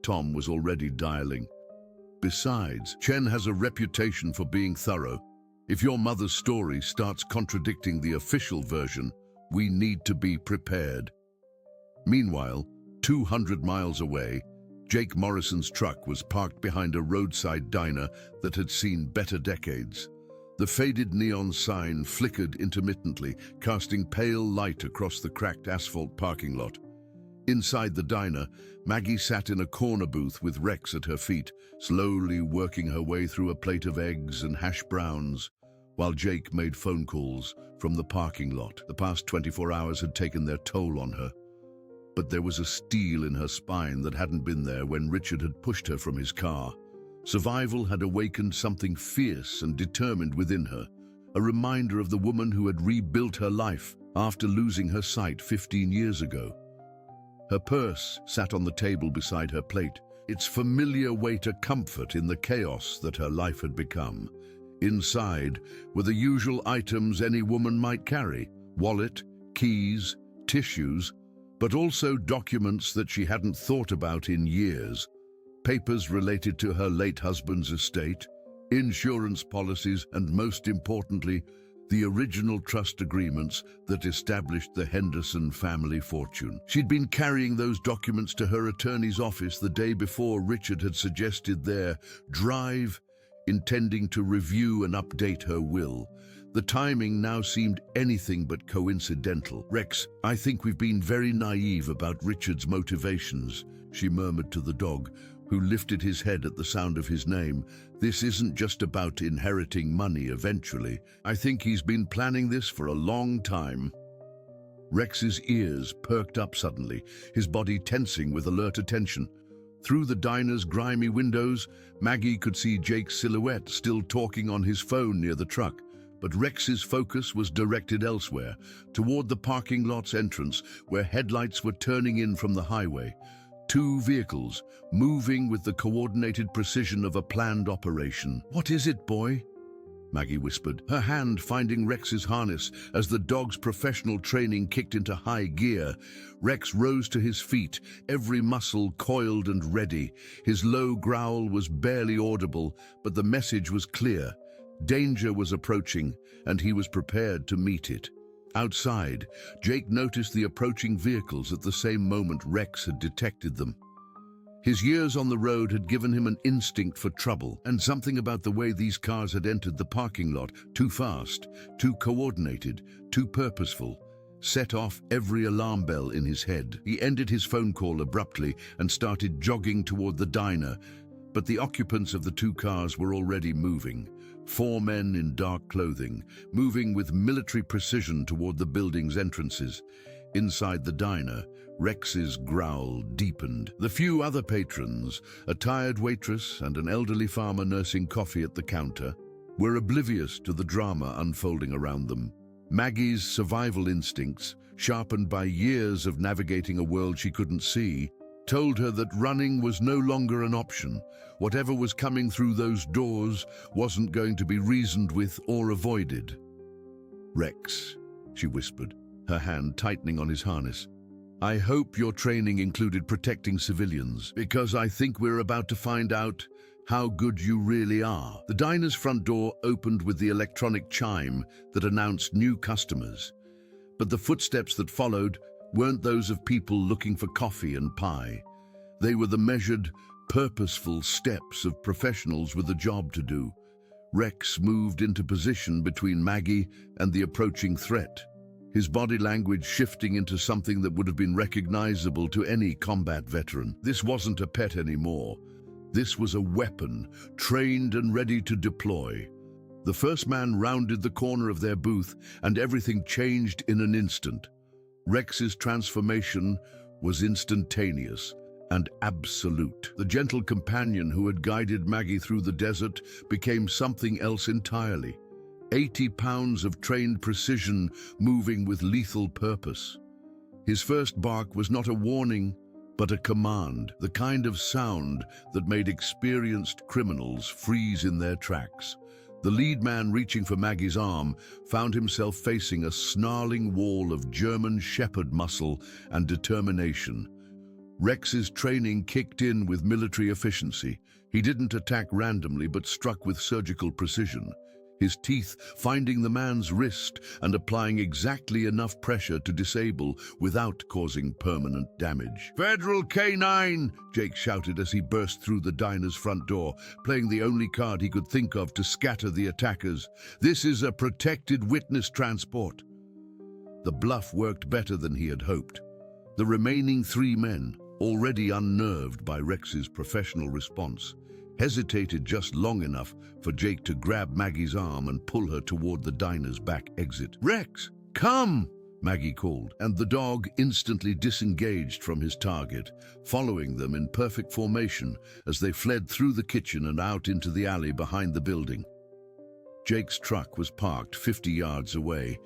Tom was already dialing. "Besides, Chen has a reputation for being thorough. If your mother's story starts contradicting the official version, we need to be prepared." Meanwhile, 200 miles away, Jake Morrison's truck was parked behind a roadside diner that had seen better decades. The faded neon sign flickered intermittently, casting pale light across the cracked asphalt parking lot. Inside the diner, Maggie sat in a corner booth with Rex at her feet, slowly working her way through a plate of eggs and hash browns, while Jake made phone calls from the parking lot. The past 24 hours had taken their toll on her, but there was a steel in her spine that hadn't been there when Richard had pushed her from his car. Survival had awakened something fierce and determined within her, a reminder of the woman who had rebuilt her life after losing her sight 15 years ago. Her purse sat on the table beside her plate, its familiar weight a comfort in the chaos that her life had become. Inside were the usual items any woman might carry: wallet, keys, tissues, but also documents that she hadn't thought about in years. Papers related to her late husband's estate, insurance policies, and most importantly, the original trust agreements that established the Henderson family fortune. She'd been carrying those documents to her attorney's office the day before Richard had suggested their drive, intending to review and update her will. The timing now seemed anything but coincidental. "Rex, I think we've been very naive about Richard's motivations," she murmured to the dog, who lifted his head at the sound of his name. "This isn't just about inheriting money eventually. I think he's been planning this for a long time." Rex's ears perked up suddenly, his body tensing with alert attention. Through the diner's grimy windows, Maggie could see Jake's silhouette still talking on his phone near the truck. But Rex's focus was directed elsewhere, toward the parking lot's entrance, where headlights were turning in from the highway. Two vehicles, moving with the coordinated precision of a planned operation. "What is it, boy?" Maggie whispered, her hand finding Rex's harness as the dog's professional training kicked into high gear. Rex rose to his feet, every muscle coiled and ready. His low growl was barely audible, but the message was clear. Danger was approaching, and he was prepared to meet it. Outside, Jake noticed the approaching vehicles at the same moment Rex had detected them. His years on the road had given him an instinct for trouble, and something about the way these cars had entered the parking lot, too fast, too coordinated, too purposeful, set off every alarm bell in his head. He ended his phone call abruptly and started jogging toward the diner, but the occupants of the two cars were already moving. 4 men in dark clothing, moving with military precision toward the building's entrances. Inside the diner, Rex's growl deepened. The few other patrons, a tired waitress and an elderly farmer nursing coffee at the counter, were oblivious to the drama unfolding around them. Maggie's survival instincts, sharpened by years of navigating a world she couldn't see, told her that running was no longer an option. Whatever was coming through those doors wasn't going to be reasoned with or avoided. "Rex," she whispered, her hand tightening on his harness, "I hope your training included protecting civilians, because I think we're about to find out how good you really are. The diner's front door opened with the electronic chime that announced new customers. But the footsteps that followed weren't those of people looking for coffee and pie. They were the measured, purposeful steps of professionals with a job to do. Rex moved into position between Maggie and the approaching threat, his body language shifting into something that would have been recognizable to any combat veteran. This wasn't a pet anymore. This was a weapon, trained and ready to deploy. The first man rounded the corner of their booth, and everything changed in an instant. Rex's transformation was instantaneous and absolute. The gentle companion who had guided Maggie through the desert became something else entirely. 80 pounds of trained precision moving with lethal purpose. His first bark was not a warning, but a command, the kind of sound that made experienced criminals freeze in their tracks. The lead man, reaching for Maggie's arm, found himself facing a snarling wall of German shepherd muscle and determination. Rex's training kicked in with military efficiency. He didn't attack randomly, but struck with surgical precision, his teeth finding the man's wrist and applying exactly enough pressure to disable without causing permanent damage. "Federal K-9!" Jake shouted as he burst through the diner's front door, playing the only card he could think of to scatter the attackers. "This is a protected witness transport." The bluff worked better than he had hoped. The remaining 3 men, already unnerved by Rex's professional response, hesitated just long enough for Jake to grab Maggie's arm and pull her toward the diner's back exit. "Rex, come!" Maggie called, and the dog instantly disengaged from his target, following them in perfect formation as they fled through the kitchen and out into the alley behind the building. Jake's truck was parked 50 yards away,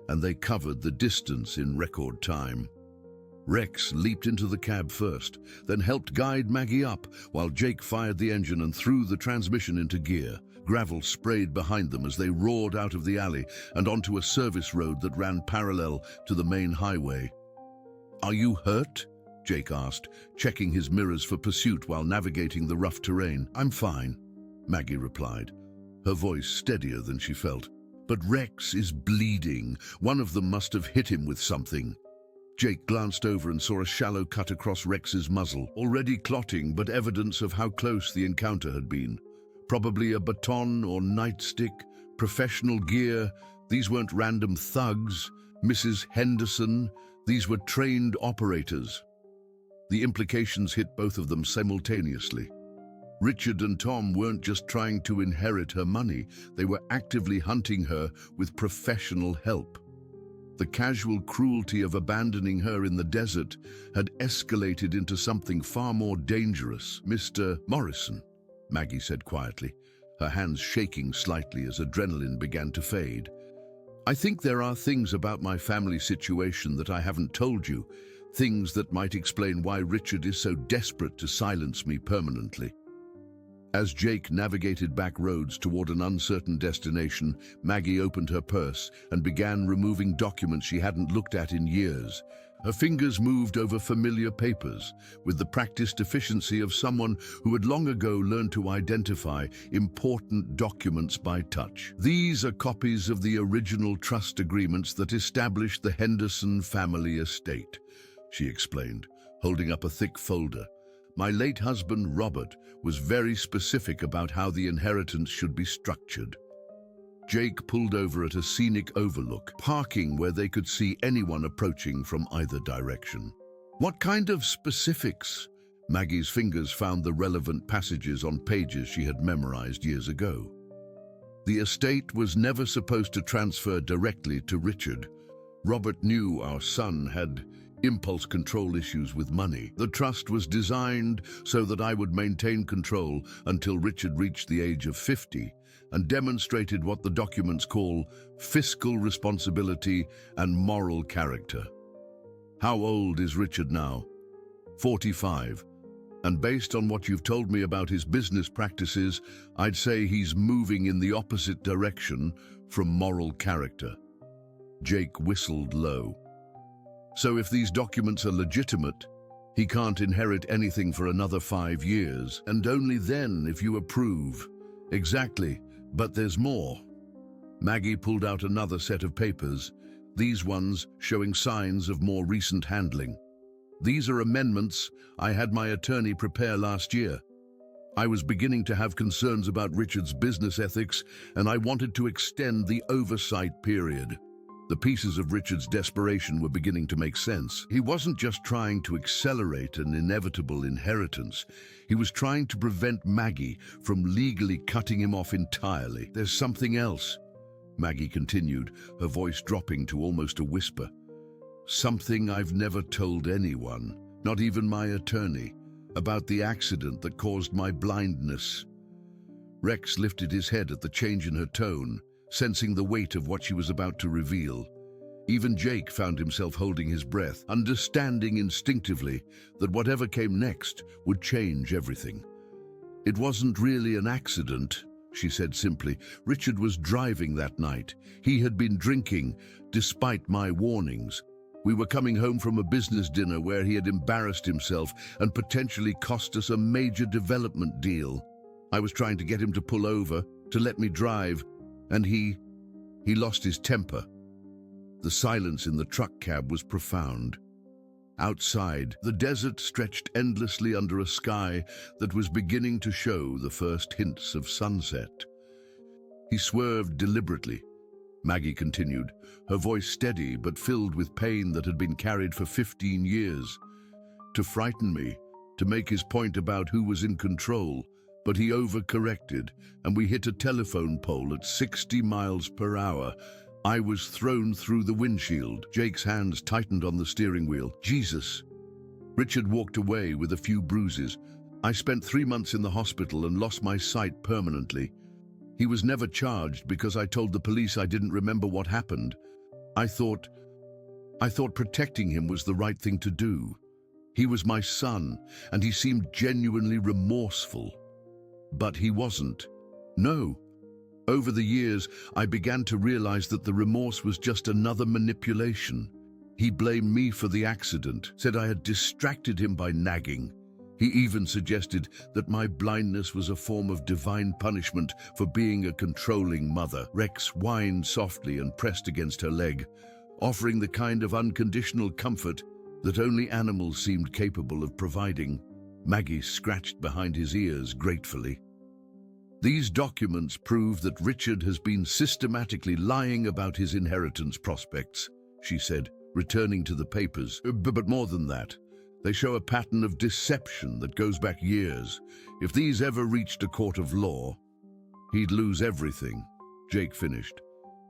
and they covered the distance in record time. Rex leaped into the cab first, then helped guide Maggie up while Jake fired the engine and threw the transmission into gear. Gravel sprayed behind them as they roared out of the alley and onto a service road that ran parallel to the main highway. "Are you hurt?" Jake asked, checking his mirrors for pursuit while navigating the rough terrain. "I'm fine," Maggie replied, her voice steadier than she felt. "But Rex is bleeding. One of them must have hit him with something." Jake glanced over and saw a shallow cut across Rex's muzzle, already clotting but evidence of how close the encounter had been. Probably a baton or nightstick, professional gear. These weren't random thugs. Mrs. Henderson, these were trained operators. The implications hit both of them simultaneously. Richard and Tom weren't just trying to inherit her money, they were actively hunting her with professional help. The casual cruelty of abandoning her in the desert had escalated into something far more dangerous. "Mr. Morrison," Maggie said quietly, her hands shaking slightly as adrenaline began to fade. "I think there are things about my family situation that I haven't told you, things that might explain why Richard is so desperate to silence me permanently." As Jake navigated back roads toward an uncertain destination, Maggie opened her purse and began removing documents she hadn't looked at in years. Her fingers moved over familiar papers, with the practiced efficiency of someone who had long ago learned to identify important documents by touch. "These are copies of the original trust agreements that established the Henderson family estate," she explained, holding up a thick folder. "My late husband, Robert, was very specific about how the inheritance should be structured." Jake pulled over at a scenic overlook, parking where they could see anyone approaching from either direction. "What kind of specifics?" Maggie's fingers found the relevant passages on pages she had memorized years ago. "The estate was never supposed to transfer directly to Richard. Robert knew our son had impulse control issues with money. The trust was designed so that I would maintain control until Richard reached the age of 50 and demonstrated what the documents call fiscal responsibility and moral character." "How old is Richard now?" 45. "And based on what you've told me about his business practices, I'd say he's moving in the opposite direction from moral character." Jake whistled low. "So if these documents are legitimate, He can't inherit anything for another 5 years, and only then if you approve. Exactly, but there's more. Maggie pulled out another set of papers, these ones showing signs of more recent handling. These are amendments I had my attorney prepare last year. I was beginning to have concerns about Richard's business ethics, and I wanted to extend the oversight period. The pieces of Richard's desperation were beginning to make sense. He wasn't just trying to accelerate an inevitable inheritance. He was trying to prevent Maggie from legally cutting him off entirely. There's something else, Maggie continued, her voice dropping to almost a whisper. Something I've never told anyone, not even my attorney, about the accident that caused my blindness. Rex lifted his head at the change in her tone, sensing the weight of what she was about to reveal. Even Jake found himself holding his breath, understanding instinctively that whatever came next would change everything. It wasn't really an accident, she said simply. Richard was driving that night. He had been drinking, despite my warnings. We were coming home from a business dinner where he had embarrassed himself and potentially cost us a major development deal. I was trying to get him to pull over, to let me drive, and he lost his temper. The silence in the truck cab was profound. Outside, the desert stretched endlessly under a sky that was beginning to show the first hints of sunset. He swerved deliberately. Maggie continued, her voice steady but filled with pain that had been carried for 15 years. To frighten me, to make his point about who was in control, but he overcorrected, and we hit a telephone pole at 60 miles per hour. I was thrown through the windshield. Jake's hands tightened on the steering wheel. Jesus. Richard walked away with a few bruises. I spent 3 months in the hospital and lost my sight permanently. He was never charged because I told the police I didn't remember what happened. I thought protecting him was the right thing to do. He was my son, and he seemed genuinely remorseful. But he wasn't. No. Over the years, I began to realize that the remorse was just another manipulation. He blamed me for the accident, said I had distracted him by nagging. He even suggested that my blindness was a form of divine punishment for being a controlling mother. Rex whined softly and pressed against her leg, offering the kind of unconditional comfort that only animals seemed capable of providing. Maggie scratched behind his ears gratefully. These documents prove that Richard has been systematically lying about his inheritance prospects, she said, returning to the papers. But more than that, they show a pattern of deception that goes back years. If these ever reached a court of law, he'd lose everything, Jake finished.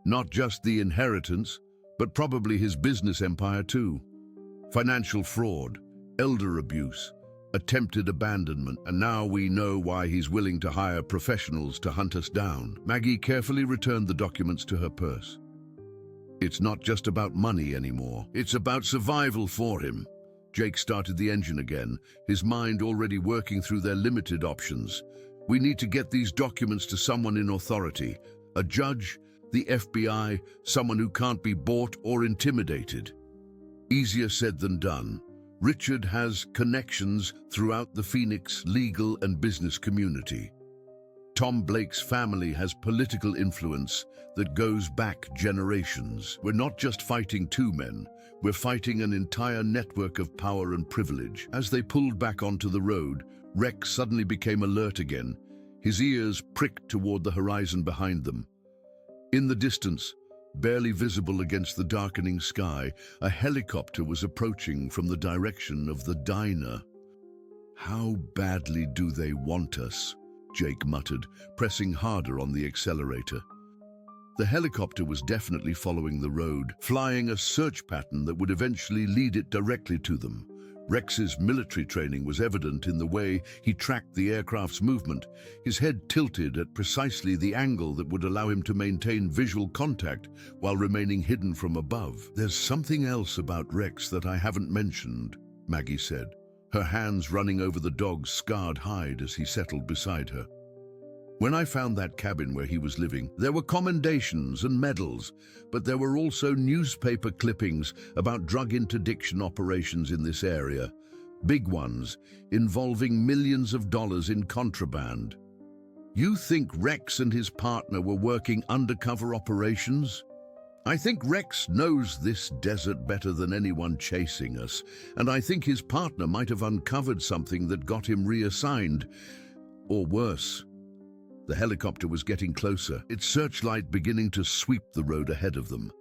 Not just the inheritance, but probably his business empire too. Financial fraud, elder abuse, attempted abandonment, and now we know why he's willing to hire professionals to hunt us down. Maggie carefully returned the documents to her purse. It's not just about money anymore. It's about survival for him. Jake started the engine again, his mind already working through their limited options. We need to get these documents to someone in authority. A judge, the FBI, someone who can't be bought or intimidated. Easier said than done. Richard has connections throughout the Phoenix legal and business community. Tom Blake's family has political influence that goes back generations. We're not just fighting two men, we're fighting an entire network of power and privilege. As they pulled back onto the road, Rex suddenly became alert again, his ears pricked toward the horizon behind them. In the distance, barely visible against the darkening sky, a helicopter was approaching from the direction of the diner. How badly do they want us? Jake muttered, pressing harder on the accelerator. The helicopter was definitely following the road, flying a search pattern that would eventually lead it directly to them. Rex's military training was evident in the way he tracked the aircraft's movement, his head tilted at precisely the angle that would allow him to maintain visual contact while remaining hidden from above. There's something else about Rex that I haven't mentioned, Maggie said, her hands running over the dog's scarred hide as he settled beside her. When I found that cabin where he was living, there were commendations and medals, but there were also newspaper clippings about drug interdiction operations in this area. big ones, involving millions of dollars in contraband. You think Rex and his partner were working undercover operations? I think Rex knows this desert better than anyone chasing us, and I think his partner might have uncovered something that got him reassigned. Or worse. The helicopter was getting closer, its searchlight beginning to sweep the road ahead of them.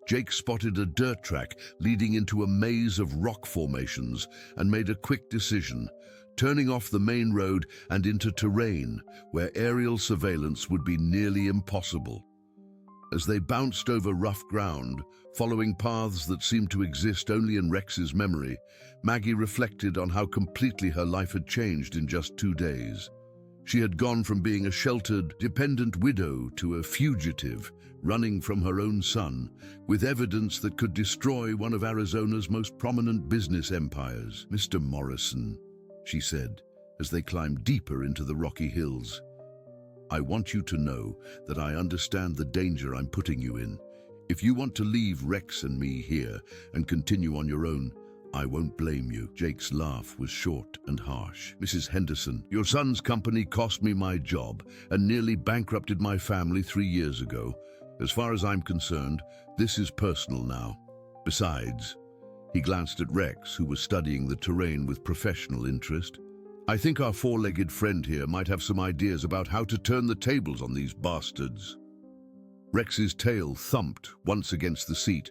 Jake spotted a dirt track leading into a maze of rock formations and made a quick decision, turning off the main road and into terrain where aerial surveillance would be nearly impossible. As they bounced over rough ground, following paths that seemed to exist only in Rex's memory, Maggie reflected on how completely her life had changed in just 2 days. She had gone from being a sheltered, dependent widow to a fugitive, running from her own son, with evidence that could destroy one of Arizona's most prominent business empires. "Mr. Morrison," she said, as they climbed deeper into the rocky hills, "I want you to know that I understand the danger I'm putting you in. If you want to leave Rex and me here and continue on your own, I won't blame you." Jake's laugh was short and harsh. "Mrs. Henderson, your son's company cost me my job and nearly bankrupted my family 3 years ago. As far as I'm concerned, this is personal now. Besides," he glanced at Rex, who was studying the terrain with professional interest, "I think our four-legged friend here might have some ideas about how to turn the tables on these bastards." Rex's tail thumped once against the seat,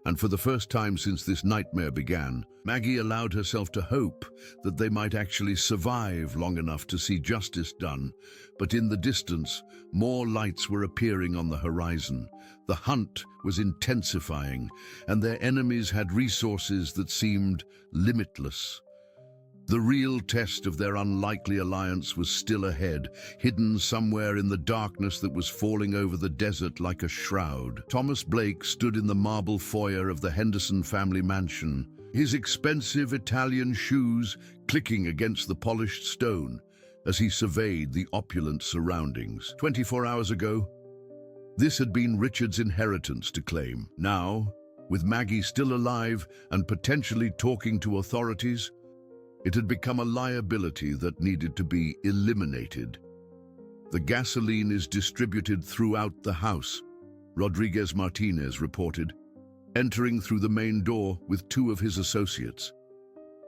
and for the first time since this nightmare began, Maggie allowed herself to hope that they might actually survive long enough to see justice done. But in the distance, more lights were appearing on the horizon. The hunt was intensifying, and their enemies had resources that seemed limitless. The real test of their unlikely alliance was still ahead, hidden somewhere in the darkness that was falling over the desert like a shroud. Thomas Blake stood in the marble foyer of the Henderson family mansion, his expensive Italian shoes clicking against the polished stone as he surveyed the opulent surroundings. 24 hours ago, this had been Richard's inheritance to claim. Now, with Maggie still alive and potentially talking to authorities, it had become a liability that needed to be eliminated. "The gasoline is distributed throughout the house," Rodriguez Martinez reported, entering through the main door with 2 of his associates.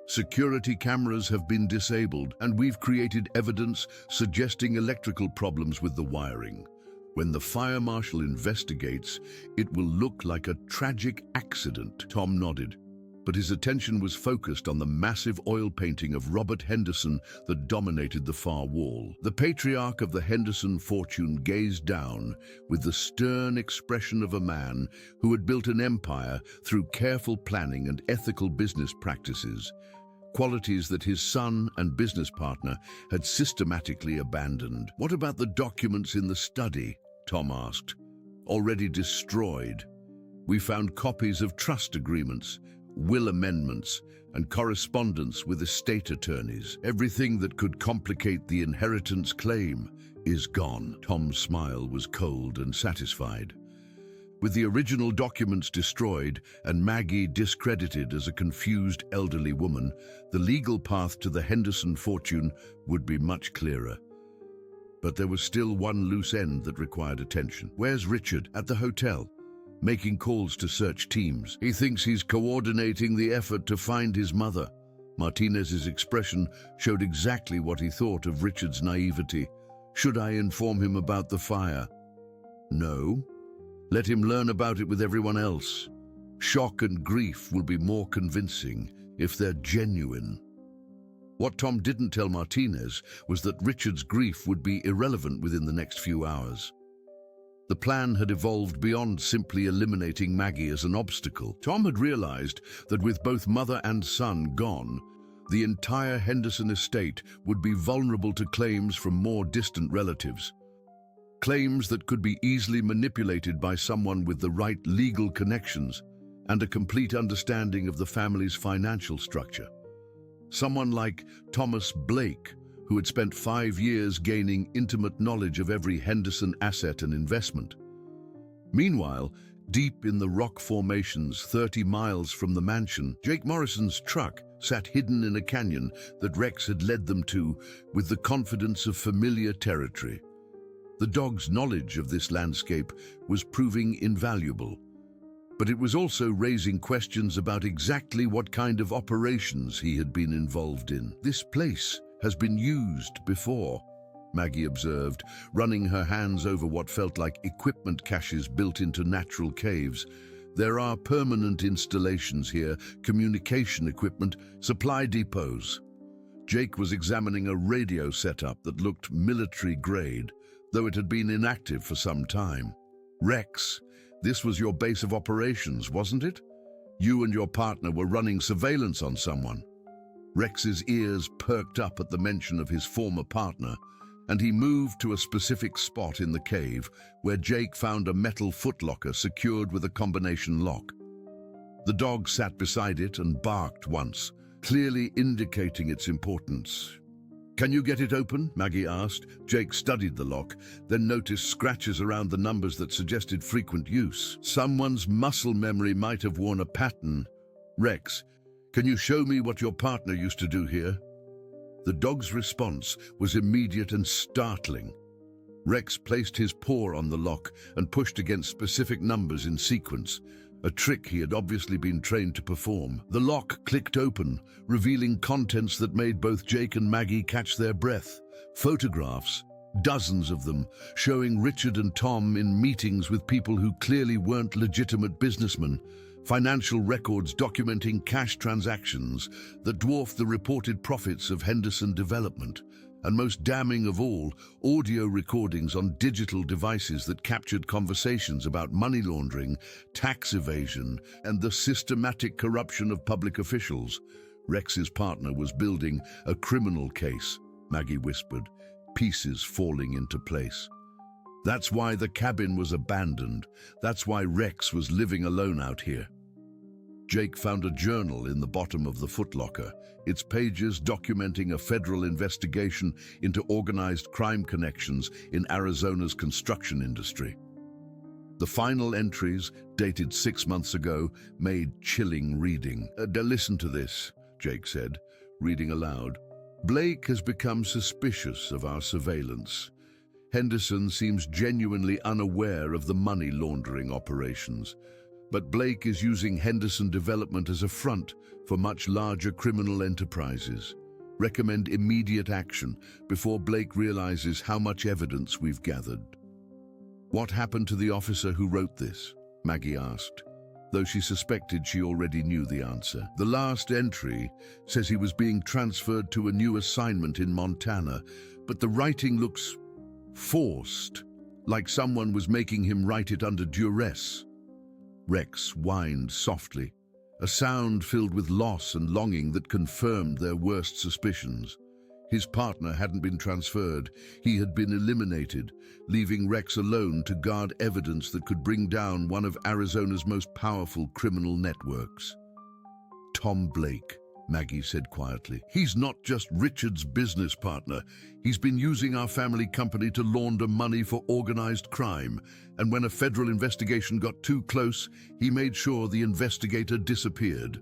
"Security cameras have been disabled, and we've created evidence suggesting electrical problems with the wiring. When the fire marshal investigates, it will look like a tragic accident." Tom nodded, but his attention was focused on the massive oil painting of Robert Henderson that dominated the far wall. The patriarch of the Henderson fortune gazed down with the stern expression of a man who had built an empire through careful planning and ethical business practices, qualities that his son and business partner had systematically abandoned. "What about the documents in the study?" Tom asked. "Already destroyed. We found copies of trust agreements, will amendments, and correspondence with estate attorneys. Everything that could complicate the inheritance claim is gone." Tom's smile was cold and satisfied. With the original documents destroyed and Maggie discredited as a confused elderly woman, the legal path to the Henderson fortune would be much clearer. But there was still one loose end that required attention. "Where's Richard?" "At the hotel, making calls to search teams. He thinks he's coordinating the effort to find his mother." Martinez's expression showed exactly what he thought of Richard's naivety. "Should I inform him about the fire?" "No. Let him learn about it with everyone else. Shock and grief will be more convincing if they're genuine." What Tom didn't tell Martinez was that Richard's grief would be irrelevant within the next few hours. The plan had evolved beyond simply eliminating Maggie as an obstacle. Tom had realized that with both mother and son gone, the entire Henderson estate would be vulnerable to claims from more distant relatives. Claims that could be easily manipulated by someone with the right legal connections and a complete understanding of the family's financial structure. Someone like Thomas Blake, who had spent 5 years gaining intimate knowledge of every Henderson asset and investment. Meanwhile, deep in the rock formations 30 miles from the mansion, Jake Morrison's truck sat hidden in a canyon that Rex had led them to with the confidence of familiar territory. The dog's knowledge of this landscape was proving invaluable, but it was also raising questions about exactly what kind of operations he had been involved in. "This place has been used before," Maggie observed, running her hands over what felt like equipment caches built into natural caves. "There are permanent installations here, communication equipment, supply depots." Jake was examining a radio setup that looked military-grade, though it had been inactive for some time. "Rex, this was your base of operations, wasn't it? You and your partner were running surveillance on someone." Rex's ears perked up at the mention of his former partner, and he moved to a specific spot in the cave where Jake found a metal footlocker secured with a combination lock. The dog sat beside it and barked once, clearly indicating its importance. "Can you get it open?" Maggie asked. Jake studied the lock, then noticed scratches around the numbers that suggested frequent use. Someone's muscle memory might have worn a pattern. "Rex, can you show me what your partner used to do here?" The dog's response was immediate and startling. Rex placed his paw on the lock and pushed against specific numbers in sequence, a trick he had obviously been trained to perform. The lock clicked open, revealing contents that made both Jake and Maggie catch their breath. Photographs, dozens of them, showing Richard and Tom in meetings with people who clearly weren't legitimate businessmen. Financial records documenting cash transactions that dwarfed the reported profits of Henderson Development. And most damning of all, audio recordings on digital devices that captured conversations about money laundering, tax evasion, and the systematic corruption of public officials. Rex's partner was building a criminal case, Maggie whispered, pieces falling into place. That's why the cabin was abandoned. That's why Rex was living alone out here. Jake found a journal in the bottom of the footlocker, its pages documenting a federal investigation into organized crime connections in Arizona's construction industry. The final entries, dated 6 months ago, made chilling reading. Listen to this," Jake said, reading aloud. "Blake has become suspicious of our surveillance. Henderson seems genuinely unaware of the money laundering operations. But Blake is using Henderson Development as a front for much larger criminal enterprises. Recommend immediate action before Blake realizes how much evidence we've gathered." "What happened to the officer who wrote this?" Maggie asked, though she suspected she already knew the answer. "The last entry says he was being transferred to a new assignment in Montana, but the writing looks forced, like someone was making him write it under duress." Rex whined softly, a sound filled with loss and longing that confirmed their worst suspicions. His partner hadn't been transferred, he had been eliminated, leaving Rex alone to guard evidence that could bring down one of Arizona's most powerful criminal networks. "Tom Blake," Maggie said quietly. "He's not just Richard's business partner. He's been using our family company to launder money for organized crime, and when a federal investigation got too close, he made sure the investigator disappeared."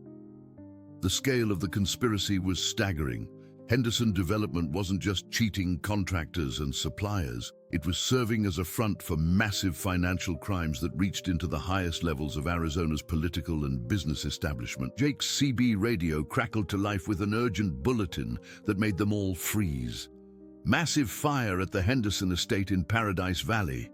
The scale of the conspiracy was staggering. Henderson Development wasn't just cheating contractors and suppliers. It was serving as a front for massive financial crimes that reached into the highest levels of Arizona's political and business establishment. Jake's CB radio crackled to life with an urgent bulletin that made them all freeze. "Massive fire at the Henderson estate in Paradise Valley.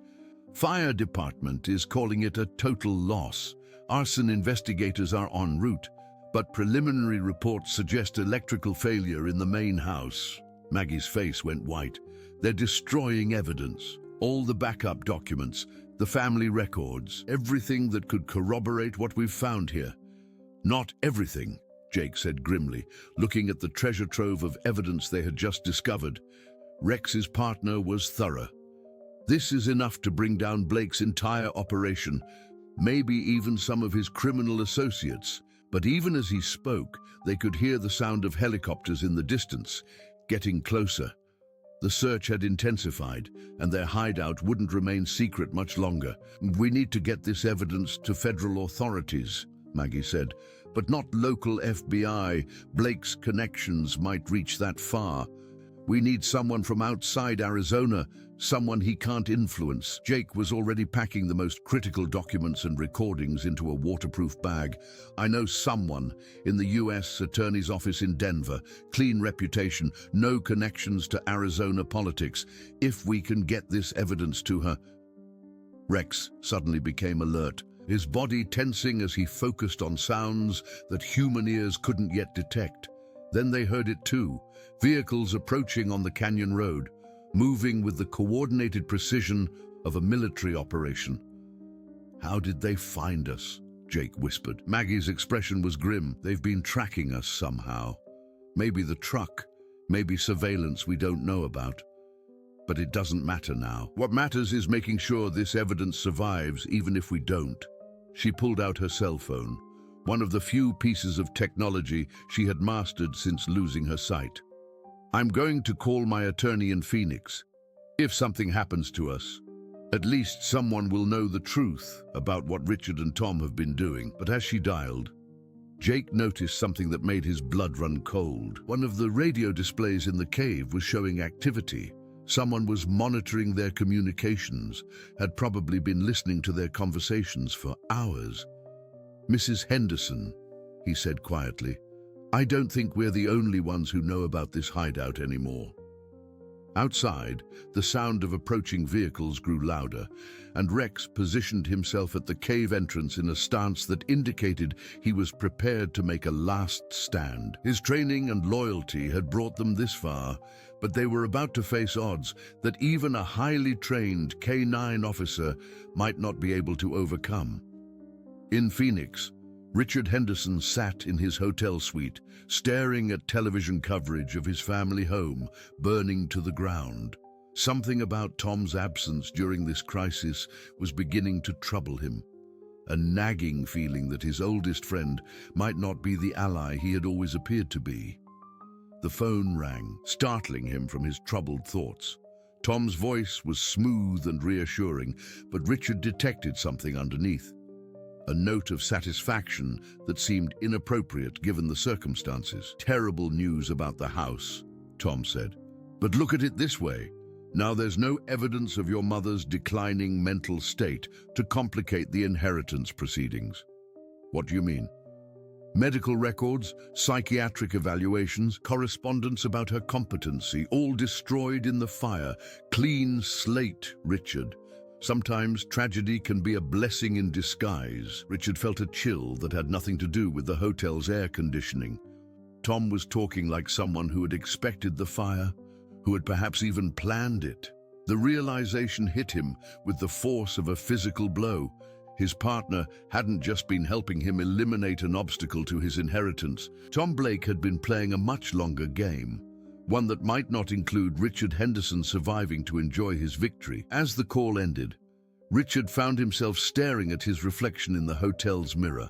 Fire department is calling it a total loss. Arson investigators are en route, but preliminary reports suggest electrical failure in the main house." Maggie's face went white. "They're destroying evidence, all the backup documents, the family records, everything that could corroborate what we've found here." "Not everything," Jake said grimly, looking at the treasure trove of evidence they had just discovered. Rex's partner was thorough. "This is enough to bring down Blake's entire operation, maybe even some of his criminal associates." But even as he spoke, they could hear the sound of helicopters in the distance, getting closer. The search had intensified, and their hideout wouldn't remain secret much longer. "We need to get this evidence to federal authorities," Maggie said, but not local FBI. Blake's connections might reach that far. We need someone from outside Arizona, someone he can't influence. Jake was already packing the most critical documents and recordings into a waterproof bag. I know someone in the U.S. Attorney's Office in Denver. Clean reputation, no connections to Arizona politics. If we can get this evidence to her... Rex suddenly became alert, his body tensing as he focused on sounds that human ears couldn't yet detect. Then they heard it too, vehicles approaching on the canyon road, moving with the coordinated precision of a military operation. "How did they find us?" Jake whispered. Maggie's expression was grim. "They've been tracking us somehow. Maybe the truck, maybe surveillance we don't know about. But it doesn't matter now. What matters is making sure this evidence survives, even if we don't." She pulled out her cell phone, one of the few pieces of technology she had mastered since losing her sight. "I'm going to call my attorney in Phoenix. If something happens to us, at least someone will know the truth about what Richard and Tom have been doing." But as she dialed, Jake noticed something that made his blood run cold. One of the radio displays in the cave was showing activity. Someone was monitoring their communications, had probably been listening to their conversations for hours. "Mrs. Henderson," he said quietly, "I don't think we're the only ones who know about this hideout anymore." Outside, the sound of approaching vehicles grew louder, and Rex positioned himself at the cave entrance in a stance that indicated he was prepared to make a last stand. His training and loyalty had brought them this far, but they were about to face odds that even a highly trained K-9 officer might not be able to overcome. In Phoenix, Richard Henderson sat in his hotel suite, staring at television coverage of his family home burning to the ground. Something about Tom's absence during this crisis was beginning to trouble him, a nagging feeling that his oldest friend might not be the ally he had always appeared to be. The phone rang, startling him from his troubled thoughts. Tom's voice was smooth and reassuring, but Richard detected something underneath. A note of satisfaction that seemed inappropriate given the circumstances. "Terrible news about the house," Tom said. "But look at it this way. Now there's no evidence of your mother's declining mental state to complicate the inheritance proceedings." "What do you mean?" "Medical records, psychiatric evaluations, correspondence about her competency, all destroyed in the fire. Clean slate, Richard. Sometimes tragedy can be a blessing in disguise." Richard felt a chill that had nothing to do with the hotel's air conditioning. Tom was talking like someone who had expected the fire, who had perhaps even planned it. The realization hit him with the force of a physical blow. His partner hadn't just been helping him eliminate an obstacle to his inheritance. Tom Blake had been playing a much longer game, one that might not include Richard Henderson surviving to enjoy his victory. As the call ended, Richard found himself staring at his reflection in the hotel's mirror,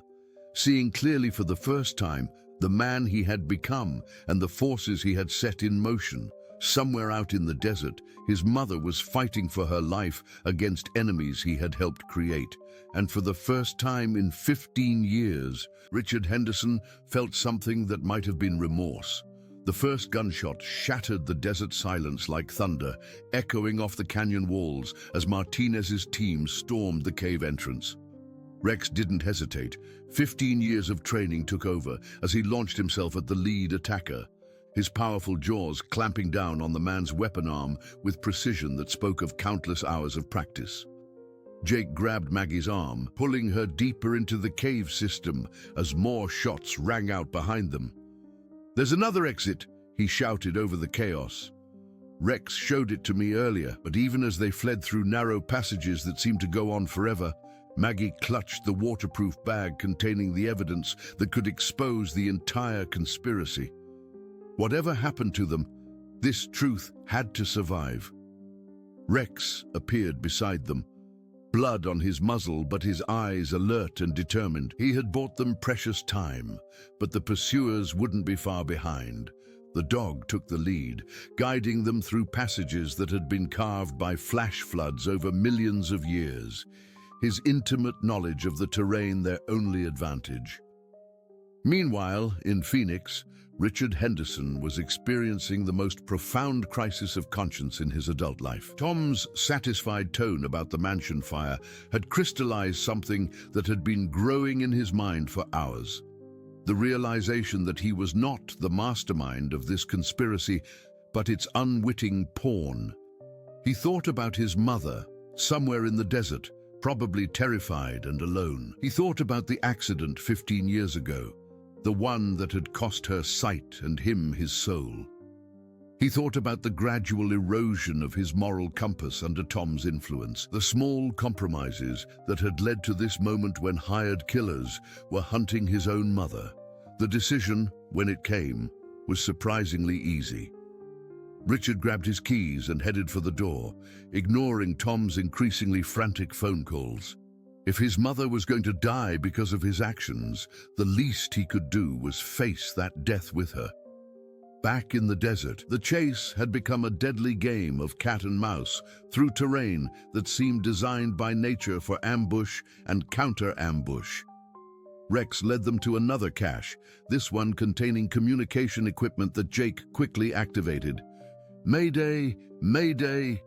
seeing clearly for the first time the man he had become and the forces he had set in motion. Somewhere out in the desert, his mother was fighting for her life against enemies he had helped create. And for the first time in 15 years, Richard Henderson felt something that might have been remorse. The first gunshot shattered the desert silence like thunder, echoing off the canyon walls as Martinez's team stormed the cave entrance. Rex didn't hesitate. 15 years of training took over as he launched himself at the lead attacker, his powerful jaws clamping down on the man's weapon arm with precision that spoke of countless hours of practice. Jake grabbed Maggie's arm, pulling her deeper into the cave system as more shots rang out behind them. "There's another exit," he shouted over the chaos. "Rex showed it to me earlier, but even as they fled through narrow passages that seemed to go on forever, Maggie clutched the waterproof bag containing the evidence that could expose the entire conspiracy. Whatever happened to them, this truth had to survive. Rex appeared beside them, blood on his muzzle but his eyes alert and determined. He had bought them precious time, but the pursuers wouldn't be far behind. The dog took the lead, guiding them through passages that had been carved by flash floods over millions of years, his intimate knowledge of the terrain their only advantage. Meanwhile, in Phoenix, Richard Henderson was experiencing the most profound crisis of conscience in his adult life. Tom's satisfied tone about the mansion fire had crystallized something that had been growing in his mind for hours. The realization that he was not the mastermind of this conspiracy, but its unwitting pawn. He thought about his mother, somewhere in the desert, probably terrified and alone. He thought about the accident 15 years ago, the one that had cost her sight and him his soul. He thought about the gradual erosion of his moral compass under Tom's influence, the small compromises that had led to this moment when hired killers were hunting his own mother. The decision, when it came, was surprisingly easy. Richard grabbed his keys and headed for the door, ignoring Tom's increasingly frantic phone calls. If his mother was going to die because of his actions, the least he could do was face that death with her. Back in the desert, the chase had become a deadly game of cat and mouse through terrain that seemed designed by nature for ambush and counter-ambush. Rex led them to another cache, this one containing communication equipment that Jake quickly activated. "Mayday! Mayday!"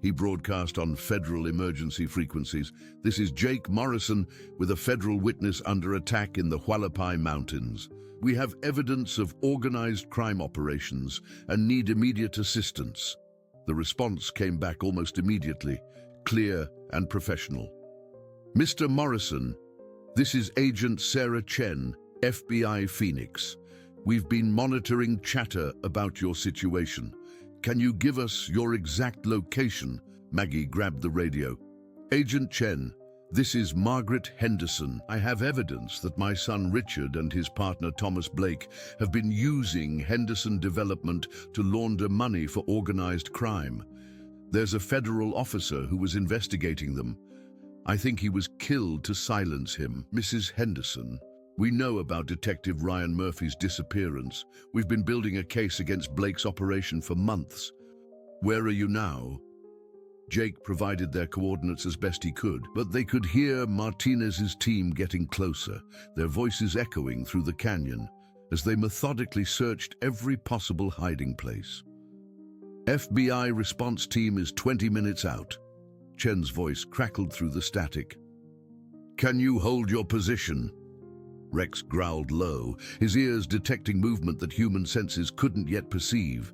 he broadcast on federal emergency frequencies. "This is Jake Morrison with a federal witness under attack in the Hualapai Mountains. We have evidence of organized crime operations and need immediate assistance." The response came back almost immediately, clear and professional. "Mr. Morrison, this is Agent Sarah Chen, FBI Phoenix. We've been monitoring chatter about your situation. Can you give us your exact location?" Maggie grabbed the radio. "Agent Chen, this is Margaret Henderson. I have evidence that my son Richard and his partner Thomas Blake have been using Henderson Development to launder money for organized crime. There's a federal officer who was investigating them. I think he was killed to silence him. Mrs. Henderson, we know about Detective Ryan Murphy's disappearance. We've been building a case against Blake's operation for months. Where are you now?" Jake provided their coordinates as best he could, but they could hear Martinez's team getting closer, their voices echoing through the canyon as they methodically searched every possible hiding place. "FBI response team is 20 minutes out." Chen's voice crackled through the static. "Can you hold your position?" Rex growled low, his ears detecting movement that human senses couldn't yet perceive.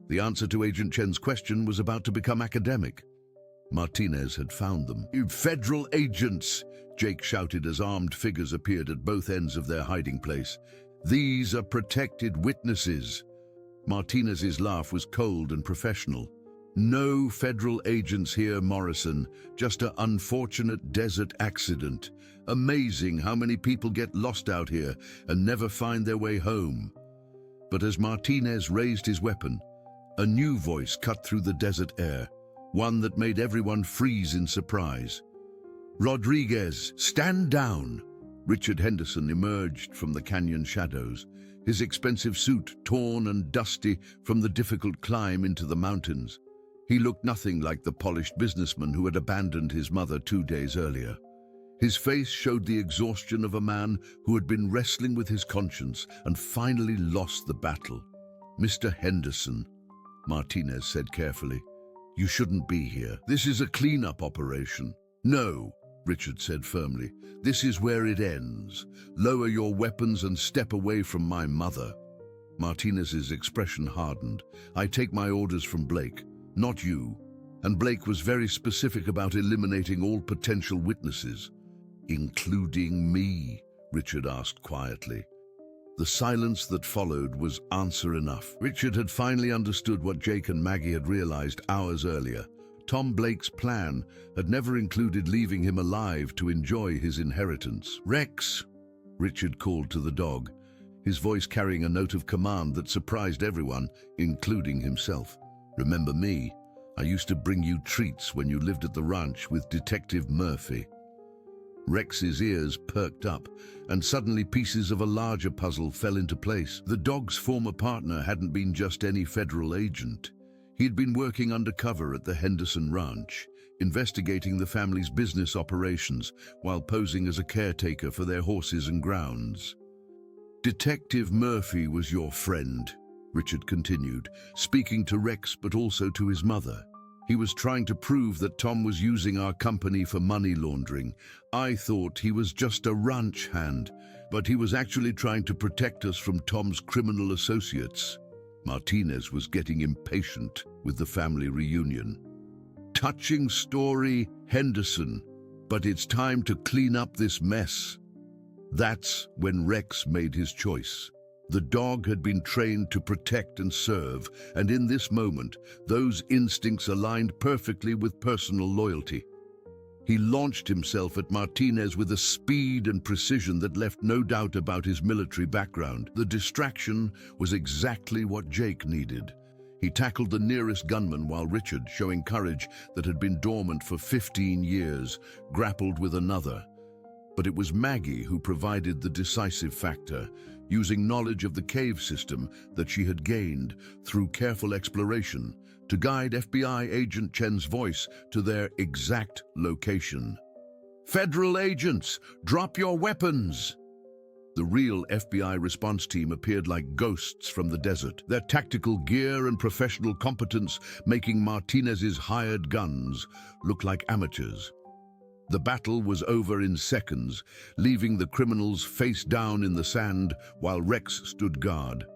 The answer to Agent Chen's question was about to become academic. Martinez had found them. "You federal agents!" Jake shouted as armed figures appeared at both ends of their hiding place. "These are protected witnesses." Martinez's laugh was cold and professional. "No federal agents here, Morrison. Just an unfortunate desert accident. Amazing how many people get lost out here and never find their way home." But as Martinez raised his weapon, a new voice cut through the desert air, one that made everyone freeze in surprise. "Rodriguez, stand down!" Richard Henderson emerged from the canyon shadows, his expensive suit torn and dusty from the difficult climb into the mountains. He looked nothing like the polished businessman who had abandoned his mother 2 days earlier. His face showed the exhaustion of a man who had been wrestling with his conscience and finally lost the battle. "Mr. Henderson," Martinez said carefully, "you shouldn't be here. This is a cleanup operation." "No," Richard said firmly. "This is where it ends. Lower your weapons and step away from my mother." Martinez's expression hardened. "I take my orders from Blake, not you." And Blake was very specific about eliminating all potential witnesses. "Including me?" Richard asked quietly. The silence that followed was answer enough. Richard had finally understood what Jake and Maggie had realized hours earlier. Tom Blake's plan had never included leaving him alive to enjoy his inheritance. "Rex," Richard called to the dog, his voice carrying a note of command that surprised everyone, including himself. "Remember me? I used to bring you treats when you lived at the ranch with Detective Murphy." Rex's ears perked up, and suddenly pieces of a larger puzzle fell into place. The dog's former partner hadn't been just any federal agent. He'd been working undercover at the Henderson Ranch, investigating the family's business operations while posing as a caretaker for their horses and grounds. Detective Murphy was your friend, Richard continued, speaking to Rex but also to his mother. He was trying to prove that Tom was using our company for money laundering. I thought he was just a ranch hand, but he was actually trying to protect us from Tom's criminal associates. Martinez was getting impatient with the family reunion. Touching story, Henderson, but it's time to clean up this mess. That's when Rex made his choice. The dog had been trained to protect and serve, and in this moment, those instincts aligned perfectly with personal loyalty. He launched himself at Martinez with a speed and precision that left no doubt about his military background. The distraction was exactly what Jake needed. He tackled the nearest gunman while Richard, showing courage that had been dormant for 15 years, grappled with another. But it was Maggie who provided the decisive factor, using knowledge of the cave system that she had gained through careful exploration to guide FBI agent Chen's voice to their exact location. "Federal agents, drop your weapons!" The real FBI response team appeared like ghosts from the desert, their tactical gear and professional competence making Martinez's hired guns look like amateurs. The battle was over in seconds, leaving the criminals face down in the sand while Rex stood guard,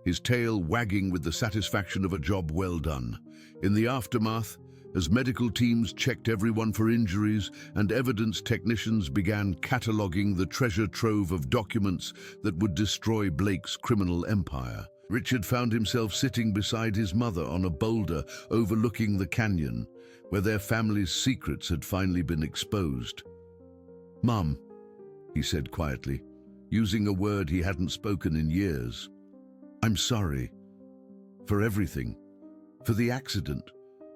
his tail wagging with the satisfaction of a job well done. In the aftermath, as medical teams checked everyone for injuries and evidence technicians began cataloging the treasure trove of documents that would destroy Blake's criminal empire, Richard found himself sitting beside his mother on a boulder overlooking the canyon, where their family's secrets had finally been exposed. "Mum," he said quietly, using a word he hadn't spoken in years. "I'm sorry. For everything. For the accident.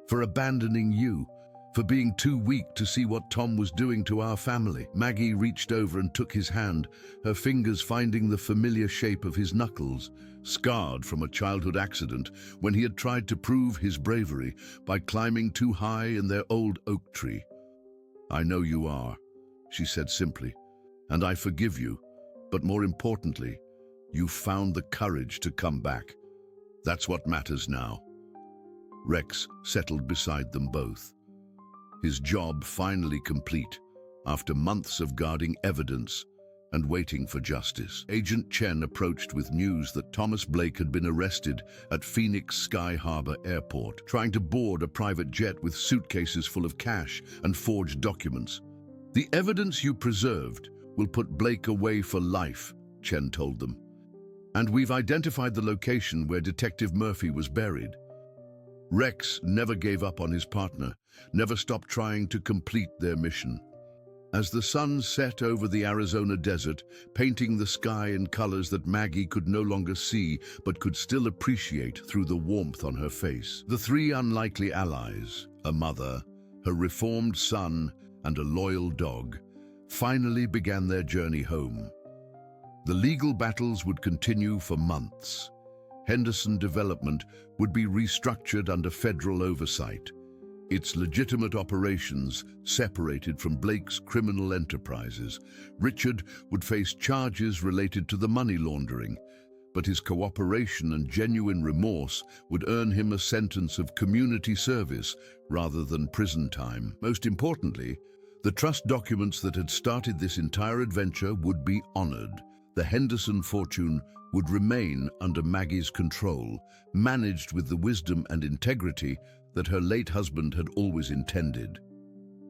For abandoning you. For being too weak to see what Tom was doing to our family." Maggie reached over and took his hand, her fingers finding the familiar shape of his knuckles, scarred from a childhood accident when he had tried to prove his bravery by climbing too high in their old oak tree. "I know you are," she said simply, "and I forgive you, but more importantly, you found the courage to come back. That's what matters now." Rex settled beside them both, his job finally complete after months of guarding evidence and waiting for justice. Agent Chen approached with news that Thomas Blake had been arrested at Phoenix Sky Harbor Airport, trying to board a private jet with suitcases full of cash and forged documents. "The evidence you preserved will put Blake away for life," Chen told them. "And we've identified the location where Detective Murphy was buried." Rex never gave up on his partner, never stopped trying to complete their mission. As the sun set over the Arizona desert, painting the sky in colors that Maggie could no longer see but could still appreciate through the warmth on her face, the three unlikely allies, a mother, her reformed son, and a loyal dog, finally began their journey home. The legal battles would continue for months. Henderson Development would be restructured under federal oversight, its legitimate operations separated from Blake's criminal enterprises. Richard would face charges related to the money laundering, but his cooperation and genuine remorse would earn him a sentence of community service rather than prison time. Most importantly, the trust documents that had started this entire adventure would be honored. The Henderson fortune would remain under Maggie's control, managed with the wisdom and integrity that her late husband had always intended.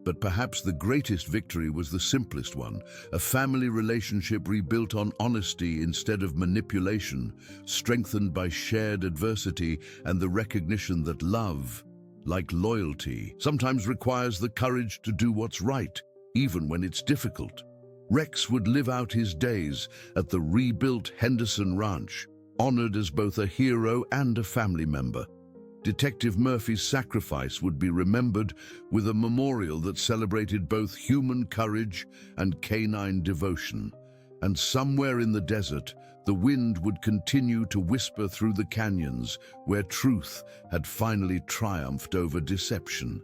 But perhaps the greatest victory was the simplest one, a family relationship rebuilt on honesty instead of manipulation, strengthened by shared adversity and the recognition that love, like loyalty, sometimes requires the courage to do what's right, even when it's difficult. Rex would live out his days at the rebuilt Henderson Ranch, honored as both a hero and a family member. Detective Murphy's sacrifice would be remembered with a memorial that celebrated both human courage and canine devotion. And somewhere in the desert, the wind would continue to whisper through the canyons where truth had finally triumphed over deception.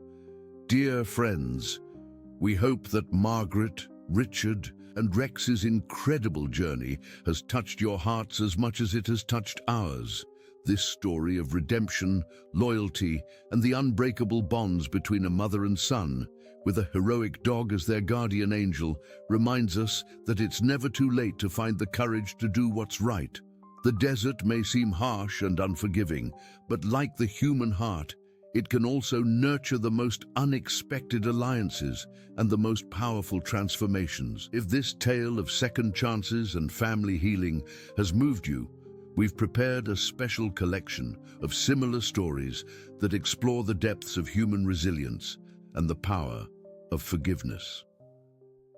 Dear friends, we hope that Margaret, Richard, and Rex's incredible journey has touched your hearts as much as it has touched ours. This story of redemption, loyalty, and the unbreakable bonds between a mother and son, with a heroic dog as their guardian angel, reminds us that it's never too late to find the courage to do what's right. The desert may seem harsh and unforgiving, but like the human heart, it can also nurture the most unexpected alliances and the most powerful transformations. If this tale of second chances and family healing has moved you, we've prepared a special collection of similar stories that explore the depths of human resilience and the power of forgiveness.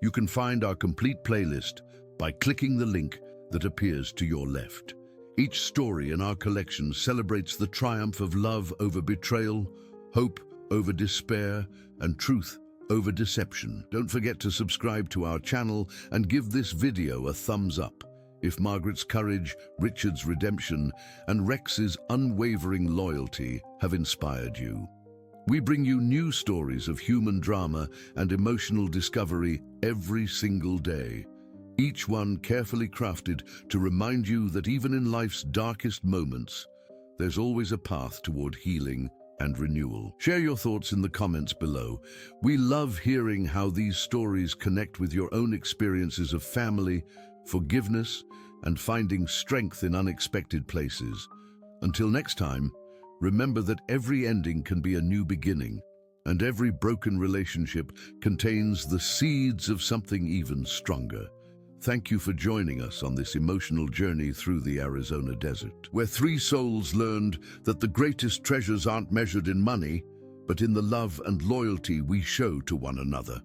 You can find our complete playlist by clicking the link that appears to your left. Each story in our collection celebrates the triumph of love over betrayal, hope over despair, and truth over deception. Don't forget to subscribe to our channel and give this video a thumbs up. If Margaret's courage, Richard's redemption, and Rex's unwavering loyalty have inspired you, we bring you new stories of human drama and emotional discovery every single day. Each one carefully crafted to remind you that even in life's darkest moments, there's always a path toward healing and renewal. Share your thoughts in the comments below. We love hearing how these stories connect with your own experiences of family, forgiveness, and finding strength in unexpected places. Until next time, remember that every ending can be a new beginning, and every broken relationship contains the seeds of something even stronger. Thank you for joining us on this emotional journey through the Arizona desert, where three souls learned that the greatest treasures aren't measured in money, but in the love and loyalty we show to one another.